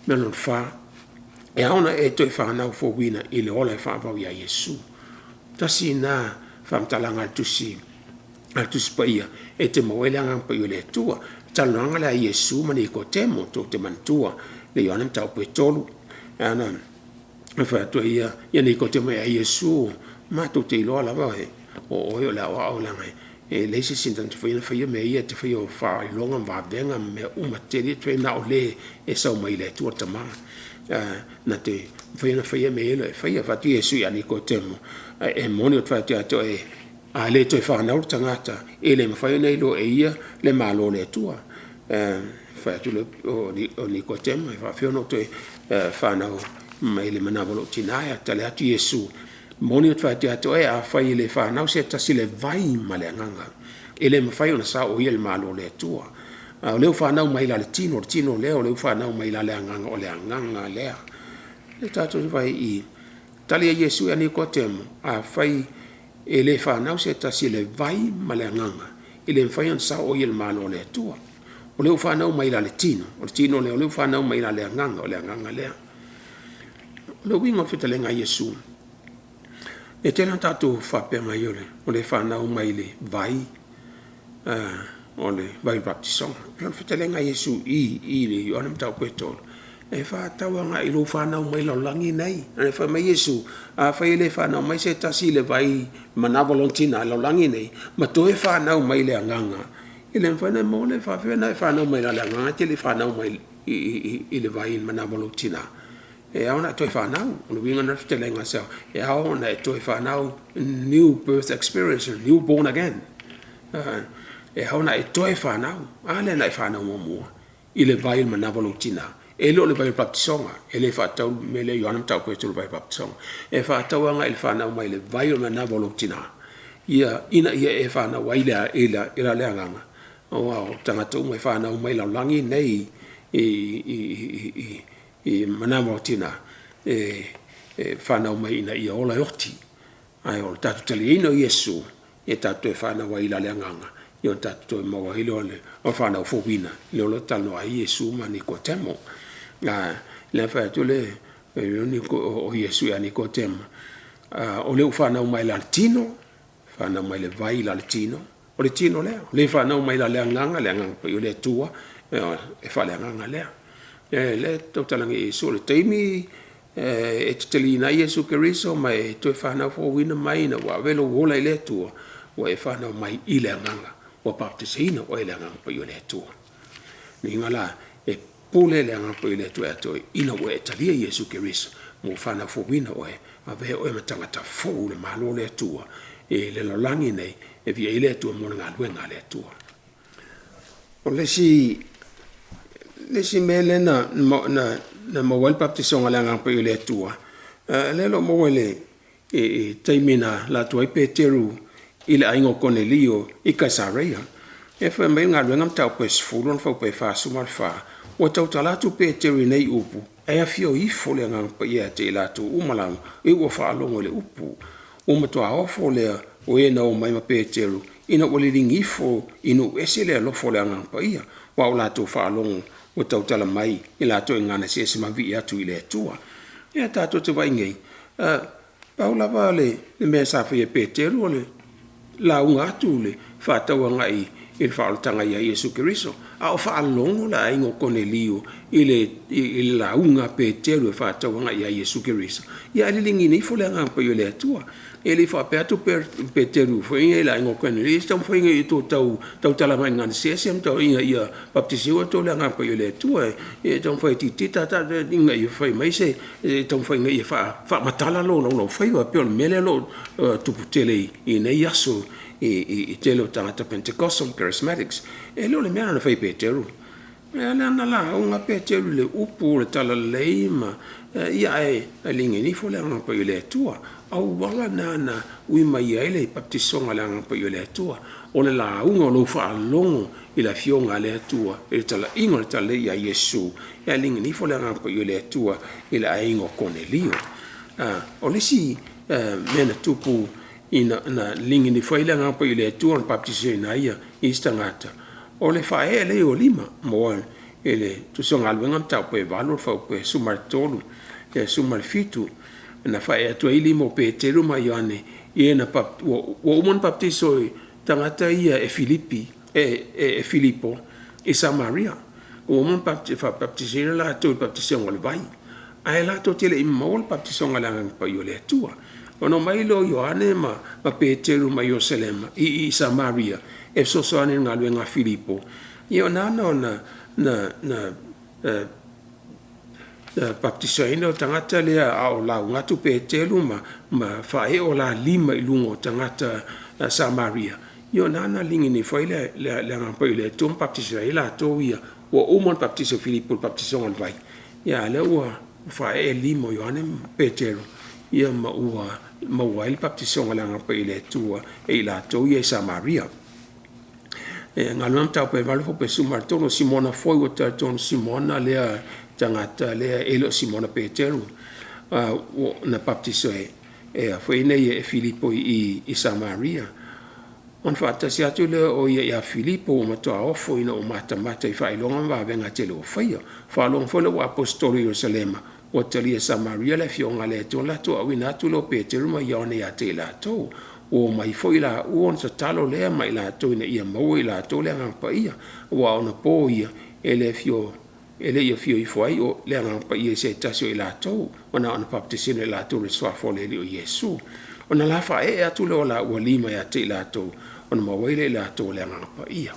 melon fa e ona e toi fa na fo wina ile ola fa ba ia Yesu tasi na fa mtalanga tusi pa ia e te moela nga pa ile tua talanga la Yesu mani ko temo to te mantua le yona mta po tolu ana fa to ia ni ko temo ia Yesu ma to te lo la ba o yo la wa la ngai e le se sinta te fa ia me ia te fa yo fa longa va venga me uma te tre na ole e sa mai le tua tama na te fa me ele fa ti Yesu ya ni ko temo e moni o fa te to e a le to fa na tangata ele me fa nei lo e ia le malo le tua fa tu le o ni ko temo fa fio no to fa na mai le manavolo tinaya tale atu Yesu moni o fa te to e a fa ile fa na se ta sile vai male nganga ele me fa ona sa o ia le malo le tua o leo fa na mai la tino leo leo fa na mai la le nganga o le nganga le le tato vai i tali Yesu ani ko temo a fai ele fa na se ta sile vai male nganga ele fa yon sa o il malo le tua o leo fa na mai la tino leo fa na mai la le nganga o le nganga le lo wingo fitale nga Yesu e tena tato fa pe mai o le fa na mai le vai ole vai baptisonga yon fitale nga Yesu i le yon mta ko tolo e fa tawa nga ilo fa na mai lo langi nei e fa mai Yesu a fa ile fa na mai se tasi le vai mana volontina lo langi nei ma to e fa na mai le nganga ile fa na mo le fa fa na mai la nganga te le fa na mai ile vai mana volontina e ona to fa na lo winga na fitale nga sa e ona to fa na new birth experience new born again e hauna e toe whanau, ale na e whanau mua, i le vai mana voluntina, e lo le vai baptisonga, e le whatau me le yoanam tau koe tulu vai baptisonga, e whatau anga i le whanau mai le vai mana voluntina, ina e whanau ai ila le anganga, o au tangata umai whanau mai lau langi nei i mana voluntina, e whanau mai ina i ola oti, ai o tatu tali ino Yesu, e tatu e whanau ai ila le anganga, yo tato mo hilo le o fa na fo wina le lo talo ai Yesu ma ni ko temo le fa to le ni ko o Yesu ya ni ko temo o le fa na mai latino fa na mai le vai latino o le tino le fa na mai la nganga yo le tua e fa le nganga le to tala ngi so le temi e telina Yesu Keriso mai to fa na fo wina mai na wa velo wola le tua wa e fa na mai ile nganga o baptisina o ele nga pa yo le tua ni ngala e pule le nga pa yo le tua to ina o e talia Yesu Keriso mo fana fo wina o e ave o e matanga ta fo le malo le tua e le langi nei e via ile tua mo nga luenga le tua o le si le si mele na mawal baptisong ala ngang pa yule tua le lo mawale taimina la tuai Peteru ila aingo Cornelio I Caesarea e fa mai nga ngam tau pes fulon fa pe fa sumal fa o tau talatu Peteru nei upu e afio I fole ngang pa ia te la tu umalang e o fa longo le upu o mato a ofo le o e na o mai ma Peteru ina o le lingi fo inu esele lo fole ngang pa ia wa o la tu fa longo o tau tala mai I la to ngana se se mavi atu I le tua e ta to te vai ngai paula vale le me sa fa Peteru le la unga atu le fa tau ngai il fa o tanga ia Yesu Kristo a o fa longo la ingo Cornelio ile la unga Peteru fa tau ngai ia Yesu Kristo ia le lingi ni fo le ngang pa le tua ele fa pe atu Peteru fo inga la ingo Cornelio stam fo inga to tau tala mai ngana se sem tau ia baptisio to le ngang pa le tua e tau fa ti ta inga ia fa mai se tau fa inga ia fa matala lo fa ia pe mele lo tu putele ina yaso I telo tangata Pentecostal Charismatics e lo le mea na fai Peteru e na la unga Peteru le upu le tala leima ia e lingi ni fo le anga pa le tua au wala na ui mai ai le baptisonga le anga pa le tua o le la unga lo fa longo I la fionga le tua e tala ingo le tala ia Yesu e lingi ni fo le anga pa le tua I la ingo Cornelio o le si mena tupu ina na lingi ni faila nga pa ile tu on baptise na ia istangata o le fa ele o lima mo ele tu songa alwenga ta pe valor fa pe sumar tolu e sumar fitu na fa e tu ile mo Peteru ma Ioane e na pap o mon baptiso tangata ia e Filipi e Filippo e Samaria o mon baptise la tu baptise ngol vai ai la to tele mo baptise ngala pa ile tua ono mai lo Ioane ma Peteru ma Ierusalema I Samaria e so ane nga Filippo io na baptisaina o tangata lea ao lau ngatu Peteru ma fae o la lima I lungo tangata Samaria io na lingi ni fai le ngapa ile tom baptisaina to ia o umon baptiso Filippo baptiso on vai ia le ua fae limo Ioane Peteru ia ma il baptisong ala nga pa ile tua e la to ia Samaria e ngalom ta pe valo pe sumartono Simona foi o ton Simona le tangata le elo Simona Peteru o na baptiso e foi nei e Filippo I Samaria on fata sia tu le o ia Filippo ma to ofo ina o mata I fa ilonga va venga tele o fa long fo le apostolo Jerusalema o tali Samaria le fionga le to la to wina tu lo Peteru ma Ioane ya te la to o mai foi la on sa talo le mai la to ina ia mo la to le nga pa ia wa ona po ia ele ia fio I foi o le nga pa ia se tasio la to ona baptisine la to le swa fo le Yesu ona la fa e atu lo la o lima ya te la to ona ma wele la to le nga pa ia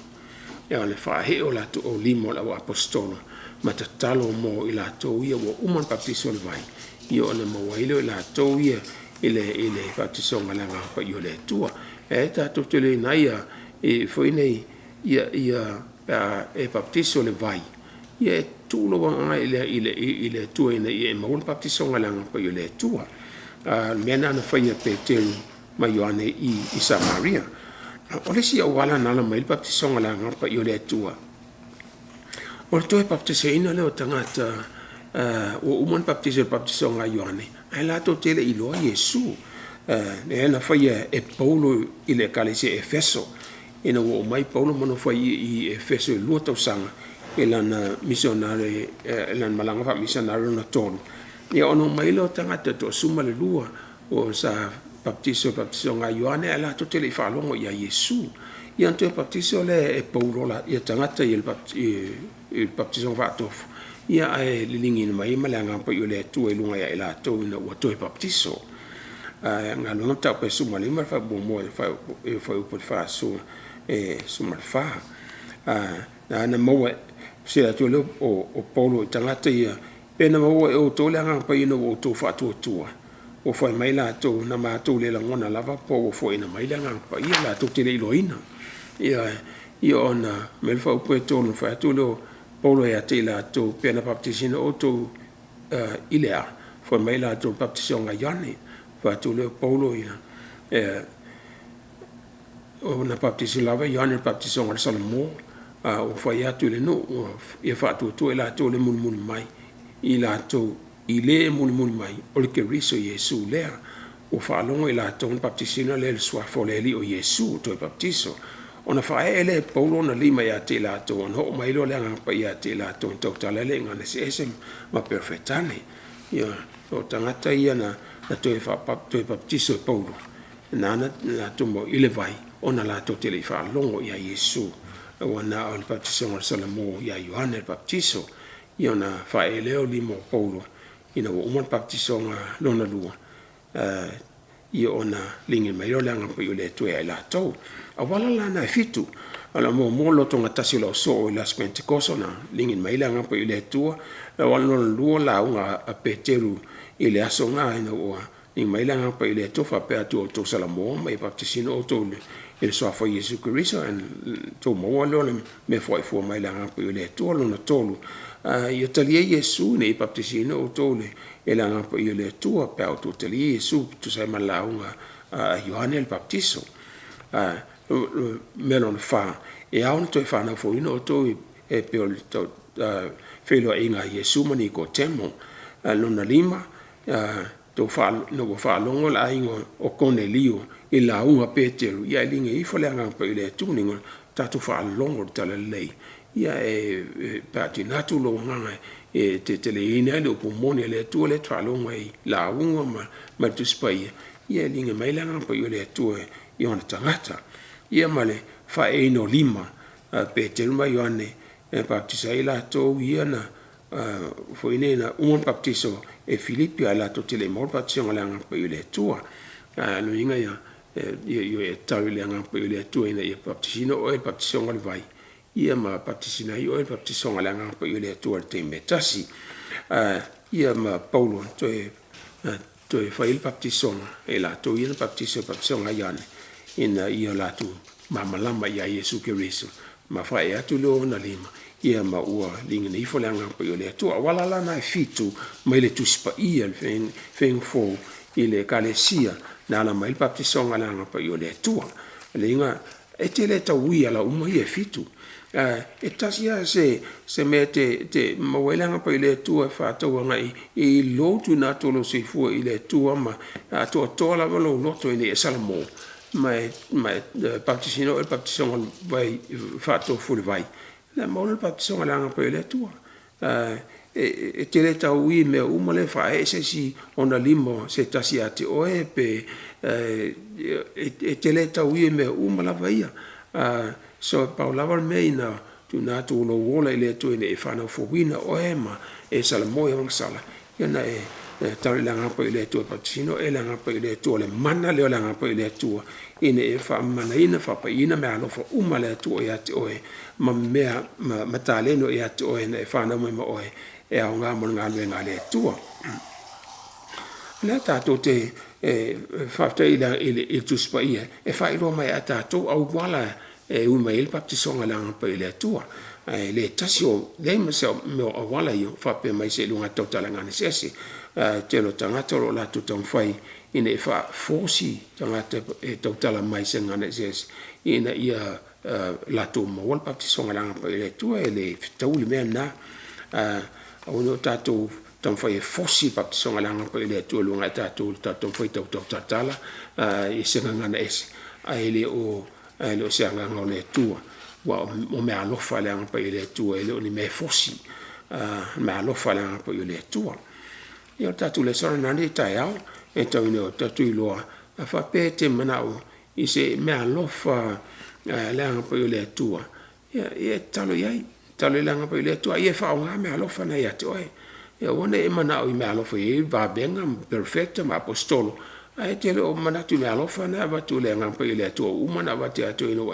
ya le fa he o la to o limo la apostolo matatalo mo I la to ia wo umon baptiso le vai io na mo waile la to ia ile baptiso ngala nga pa io le tua e ta to te le naia e foi nei ia e baptiso le vai ia tu lo nga ile tua ina ia mo baptiso ngala nga pa io le tua mena na fai Peteru ma Ioane I Samaria o le si wala na la mai baptiso ngala nga pa io le tua o to baptiseina le o tangata o umon baptiso nga Ioane ai la to tele I lo Yesu e na fai e Paulo I le kalise Efeso ina o mai Paulo mano fai I Efeso lo to sanga elana missionary elan malanga fa missionary na tolu ia ono mai lo tangata to suma le lua o sa baptiso nga Ioane ala to tele fa longo ia Yesu ia to baptiso le e Paulo la ia tangata il baptiso va tofu ia e lilingi mai malanga pa yo le tu e lunga ia la to ina o to baptiso nga lo ta pe suma le mar fa bo mo fa fa so suma fa na mo se la to o Paulo tangata ia pena mo o to le nga pa ino o to fa to o foi mai la to na ma to le la ngona lava po o foi na mai la nga pa ia la to te le loina ia ona mel fa o to no fa to lo Paulo ya te la to pena baptisino o to ilea for mai la to baptiso nga Iane fa to le Paulo ina o na baptiso lava Iane baptiso nga Salmo o fa ya to le no e fa to la to le mun mai ila to ile mun mai o le keriso Yesu lea o fa longo ila to baptisino le swa fo le li o Yesu to baptiso ona fa ele Paulo na lima ya te la to on ho mai lo le nga pa ya te la to tala le nga se ma perfettane ya o tangata ia na to e fa to baptiso Paulo na to mo ile vai ona la to te le fa longo ya Yesu ona o baptiso ng Salmo ya Yohane baptiso ia na fa ele o limo Paulo ina o mo baptiso nga lona lua ia ona lingi mai o langa pa le to e la to a wala la na fitu ala mo lo tonga tasi lo so la Pentecost na lingi mai langa pa le to wala no lu la unga a Peteru ile aso nga ina o lingi mai langa pa le to fa pe to Salamo mai baptisino o to il so fa Yesu Christo en to mo lo me foi mai langa pa le to lo na tolu ia talia Yesu ne baptisino o to le e langa pa le to pe to talia Yesu to sai malaunga Yohane el Baptiso melon fa e aun to fa na fo ino to e pe to felo inga Yesu mani ko temo lona lima to fa no fa longo la ingo o Cornelio e la unga Peteru ia linga I fo langa pa le tuningo tatu fa longo tala lei ia patinato lo nganga e te le ina le pulmone le tu le fa longo la unga ma tu spai ia linga mai langa pa le tu e ona tangata ia male fa e no lima Peter ma Ioane e baptisa ila to ia na fo ine na un baptiso e Filippi ala to tele mo baptiso langa pa le tua no inga ia io e tawi langa pa le tua ina ia baptisino o e baptiso ngal vai ia ma baptisina io e baptiso langa pa le tua te metasi ia ma Paulo to e fa il baptiso e la to ia baptiso nga Iane ina ia la tu mamalama ya Yesu Kristo ma fa e atu lo na lima ia ma ua linga ni fo langa pa le tu wala la na fitu mai le tu spa ia fen fo ile kalesia na la mai baptiso langa pa le tu linga e te le ta wi ala uma ia fitu e tasia se mete te mawelanga pa ile tu fa to ngai I lo tu na to lo se fu ile tu ma to la lo loto ile Salmo mai baptisino el baptiso vai fatto full vai la mo el baptiso langa pa le tua e te le ta ui me uma le fa ese si ona limo se tasiate o e pe e te le ta ui me uma la vaia so Paula var meina tu na tu lo wola ile tu ne fa na fo wina o ema e Salmo e sala yana tau langa pa ile tu baptisino e langa pa ile tu le mana le langa pa ile tu ine e fa mana ina fa pa ina me alo fa uma le tu e ati oe ma mea ma tale no e ati oe ne fa na mo oe e a nga mo nga le tu le ta to te fa te ila ile tu spa ia e fa ilo mai ata to au wala e uma il baptiso langa pa ile tu le tasio le me se me o wala io fa pe mai se lunga totala ngane sesi te lo tangata lo la tu tong fai ina e fa fosi tangata e totala mai se ngane sesi ina ia la tu mo wal baptiso langa pa ile tu e le tauli me na ono tatu tong fai fosi baptiso langa pa ile tu lunga tatu fai totala e se ngane esi ai le se ngane tu wa o me alofa le pa ile tu e le me fosi me alofa le pa ile tu io tatu le sora nani taiao e to ino tatu ilo fa pete manao I se me alofa le pa ile tu e talo yai talo le pa ile tu e fa nga me alofa na ya to e ona e manao me alofa e va benga perfecto ma apostolo ai te o manatu me alofa na va tu le pa ile tu uma na va te atu ino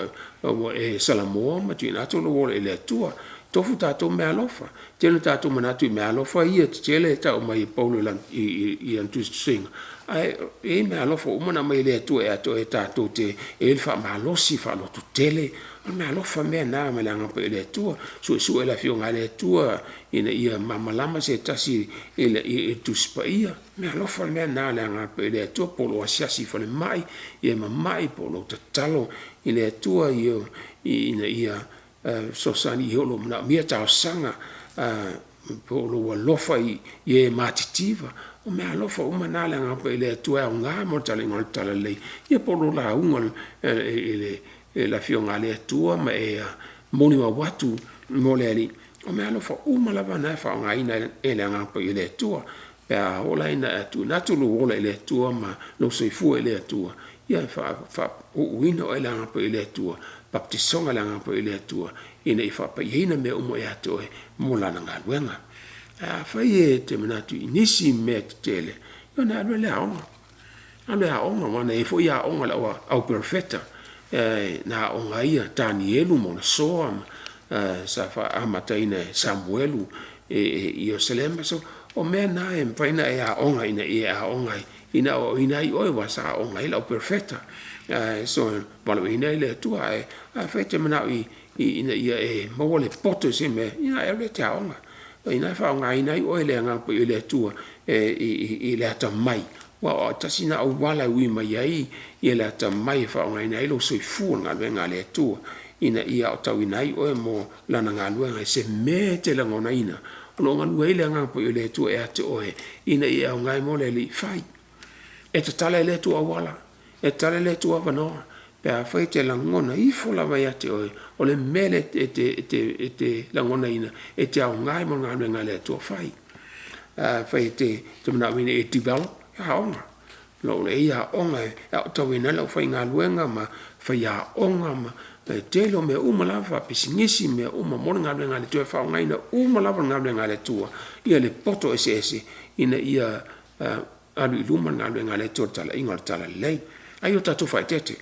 e Salamo ma tu na tu lo ile tu tofu tātou mea alofa. Tēnā tātou manatu mea alofa ia te tele tau mai Paulo i antu singa. E mea alofa umana mai le atua e ato e tātou te e wha malosi wha lotu tele. Mea alofa mea nā me langa pa le atua. Su e la fionga le atua ina ia mamalama se tasi e tuspa ia. Mea alofa mea nā langa pa le atua polo asiasi whale mai. Ia mai polo te talo i le atua ina ia sosani i holo mna mia tau sanga polo wa lofa i e matitiva. O mea lofa umana langa pa le atua o ngā mo tala ngol tala lei. Ia polo la ungol la fionga le atua ma moni wa watu mo le ali. O mea lofa umalawa na fa ngā ina e langa pa le atua. Pea ola ina atu natulu ola le atua ma lo soifu le atua. Ia fa uino e langa pa le atua. Baptisonga langa pa le atua. Ina i fa pa ina me umo e ato e mo lana ngā luenga. Fai e te manatu inisi me te tele. Ia na alwe le aonga. Alwe aonga wana e fo ia aonga la au perfecta. Na aonga ia tani elu mo na soa. Sa fa amata ina Samuelu i o Selema. So o mea na e mpaina e aonga ina e aonga ina o ina i oe wa sa aonga ila au perfecta. So wala ina ile atua fai te manau ina ia e mawale poto se me ina e le te aonga. Ina fa nga ina i oile nga po ile tua i le ata mai wa tasina au wala wi mai ai i le ata mai fa nga ina ilo so fu nga le tua ina ia o tau ina i o mo lana nga luenga se me te la ngona ina ono nga lu ile nga po ile tua e ate oe ina ia nga mo le li fai e te tala le tua wala e tala le tua vanoa pe a fai te la ngona i fola vai ate oe o le mele te la ngona ina e te au ngai mo ngā renga le tua fai fai te mana wina e develop ya onga lo le ia onga e au tau ina lau fai ngā luenga ma fai ya onga ma te lo me umalawa pisingisi me mona ngā renga le tua fai ngaina umalawa ngā renga le tua ia le poto ese ina ia alu iluma ngā renga le tua tala inga tala lei ai o tatu fai tete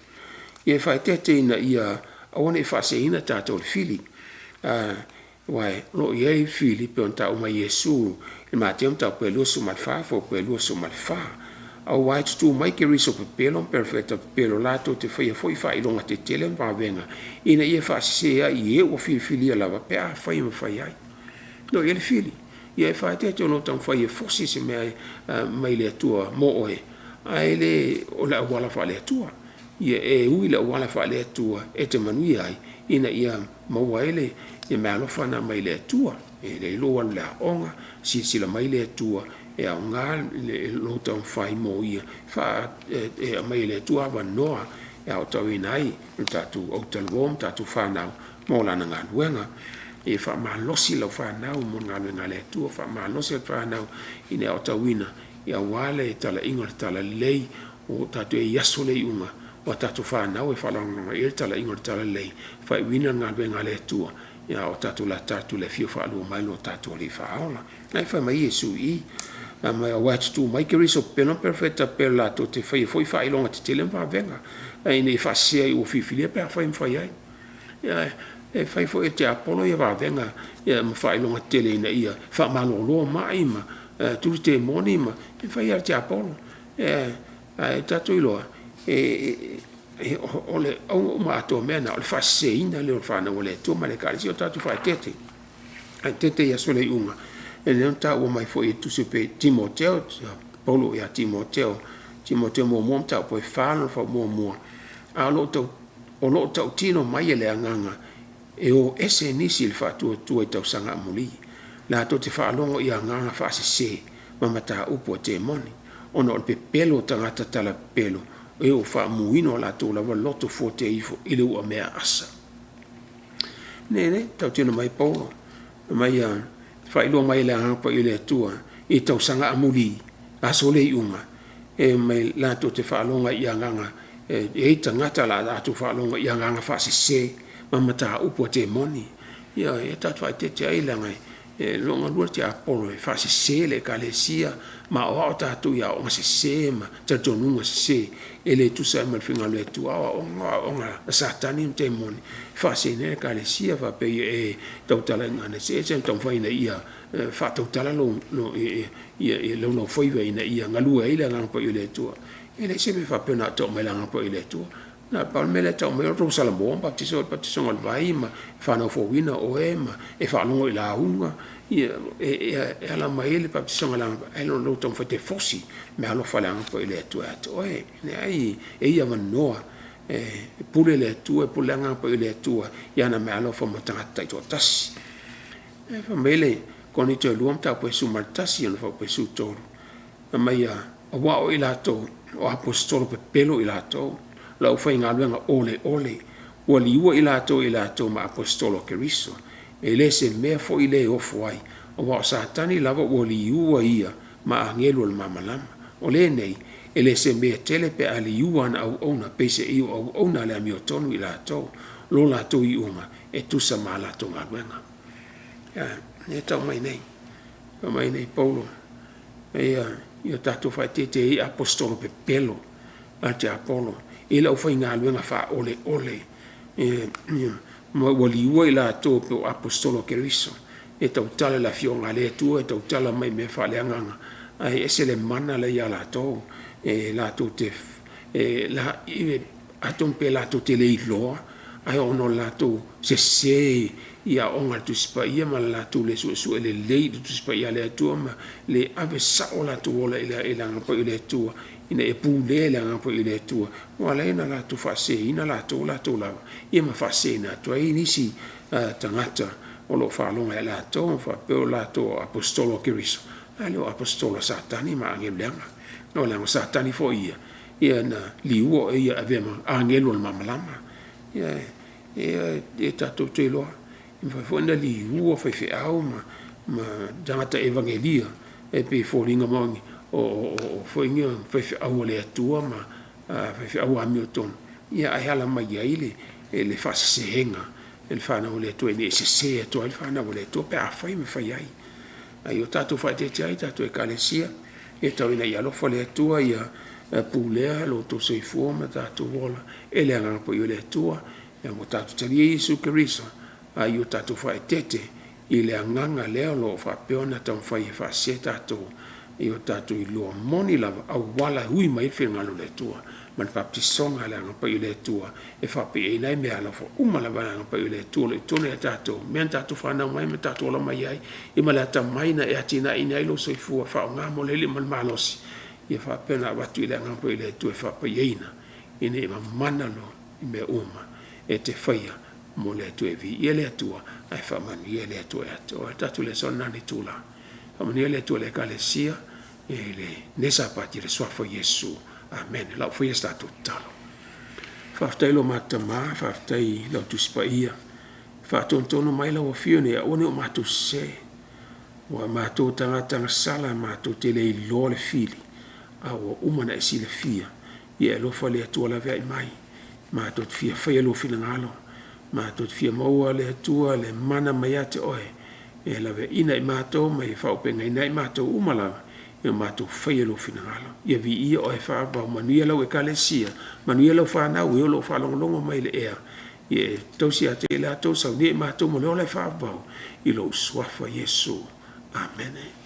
ia fai tete ina ia awana e fase ina tātou le fili. Wai, lo iei fili pe on tau mai Yesu, e mate on tau pelua su malfa, fo pelua su malfa. Au wai tutu mai ke riso pe pelon perfecta, pelo lato te fai foi fai longa te telen pa venga. Ina ia fase se ia i e o fili alava, pe a fai ma fai ai. No, ia le fili. Ia e fai tete ono tau fai e fosi se mea mai le atua mo oe. Ai le o la wala fa le atua. Ia e uila wala fa le atua e te manui ai ina ia mawaele ia me alofa na mai le atua e le loa le aonga sila mai le atua e au ngā le lota fai mo ia fa e mai le atua wanoa e au tau inai tatu au talwom tatu whanau mo lana ngā luenga e fa malosi lau whanau mo ngā luenga le atua fa malosi lau whanau ina au tau ina ia wale tala inga tala lei o tatu e yaso lei unga wa tatu whanau e whalanga e tala ingo tala lei whai wina ngā benga le tua ia o tatu la tatu le fio whaalua mai lo tatu le whaola nai whai mai Yesu i mai a watu tu mai ke riso peno perfecta per la to te whai foi whai longa te tele mpa venga e ne whasea i o whiwhilia pe a whai mwhai ai ia e whai foi e te apolo ia wha venga ia mwhai longa tele ina ia wha malolo mai ma turu te moni ma e whai ar te apolo e tatu iloa ole o ma to mena o fa seina le fa na ole to ma le kalisi o tatu fa tete ai tete ya sole unga e le nta o mai foi tu se pe Timoteo Paulo ya Timoteo mo ta po fa no fa mo a lo to tino mai le nganga e o ese ni sil fa tu e tau sanga muli la to te fa longo ia nganga fa se mata upo te moni ono pe pelo tangata tala pelo e o fa muino la to la loto forte ifo ile o mea asa nene tau tino mai Paulo mai fa ilo mai la hapa ile tua e tau sanga amuli a sole unga e mai la to te fa longa ia nganga e tangata la to fa longa ia nganga fa se mamata upo te moni ia e tatu fa te ai la ngai longa lua te Apolo e fa se le kalesia ma o tātou ia o se ma tatonunga se ele tu sa mal finga le tu o satani te moni fa se ne kalesia fa pe e tautala ngane se tom fa ina ia fa tautala lo no foi ve ina ia ngalua ile ngang po ile tu ele se me fa pe na to me ngang po ile tu na pa me le tau me o sala bo baptiso ngal vai ma fa no fo wina o e ma e fa no ila unga e ala mai le baptiso ngal e lo tom fa te fosi me alo fa lang po ile tu ato e ne ai e ia va no pule le tu e pule ngang po ile tu ya na me alo fa mo tanga to tas e fa mele con i te luam ta po su martasi no fa po su toro ma ia o wa o ila to o apostolo pe pelo ila to la fai ngaluenga ole o liua ila to ma apostolo keriso e le se me fo ile o foi o wa satani lava o liua ia ma angelo le mamalama o le nei e le se me tele pe aliua na au ona pese i au ona le amio tonu ila to lo la to i uma e tu sa mala to ngaluenga ya ne ta mai nei paulo e io tato fai te apostolo pe pelo ante apolo ila o fai ngā luenga wha ole wali ua ila tō pe o apostolo keriso e tau tala la fionga le tua e tau tala mai me wha leanganga ai ese le mana le ia la tō e la tō te la atom pe la tō te le iloa ai ono la tō se ia onga tu spa ia ma la tō le su le lei tu spa ia le tua ma le ave sa o la tō ola ila ngapa ile tua ina e pule le nga po ile tua wala ina la tu fase ina la tu la ia ma fase na tu ai nisi tangata o lo fa longa la tu fa pe la tu apostolo keriso alo apostolo satani ma angelanga no la satani fo ia na liuo ia avema angelo mamalama ia e tato te lo in fa fo na liuo fa fe au ma data evangelia e pe fo linga mongi o foi ngia foi au le tua ma foi au Hamilton ia ai ala mai ile ele fa se henga ele fa na le tua ni se to ele fa na le tua pe a foi me foi ai o tato fa te ai tato e kalesia e to ina ia lo fo le tua ia pule lo to se forma tato vola ele anga po le tua e mo tato te Yesu Kristo ai o tato fa tete ile anga le lo fa peona tan fa fa se tato io tatu i lo moni lava au wala hui mai whenga lo le tua man baptisonga le anga pa i le tua e whape e nei mea la fo umala wala anga pa i le tua le tone a tatu mean tatu whanau mai me tatu ola mai ai i ma le ata maina e atina ina ilo soifua whao ngā mo lele man malosi i whape na watu i le anga pa i le tua e whape ina ina i ma mana lo i me uma e te whaia mo le tua e vi i le tua ai whamanu i le tua e ato e tatu le sonani tula whamanu i le tua le kalesia e le nesa pati le swafa Yesu amen la foi sta tutalo faftai lo matama faftai lo tuspaia fa tontono mai lo fione o ne o matu se wa matu tanga sala matu tele lo le fili a o umana esi le fia ye lo fa le to la vai mai matu fia fa lo fina ngalo matu fia mo le tua le mana mai ate oe e la ve ina matu mai fa openga ina matu umala e mato fai lo finalo ia vi ia o e fa ba manuia lo e kalesia manuia lo fa na o lo fa longo mai le ea e tosi ate la to sa ni mato mo lo le fa ba i lo swafa Yesu amen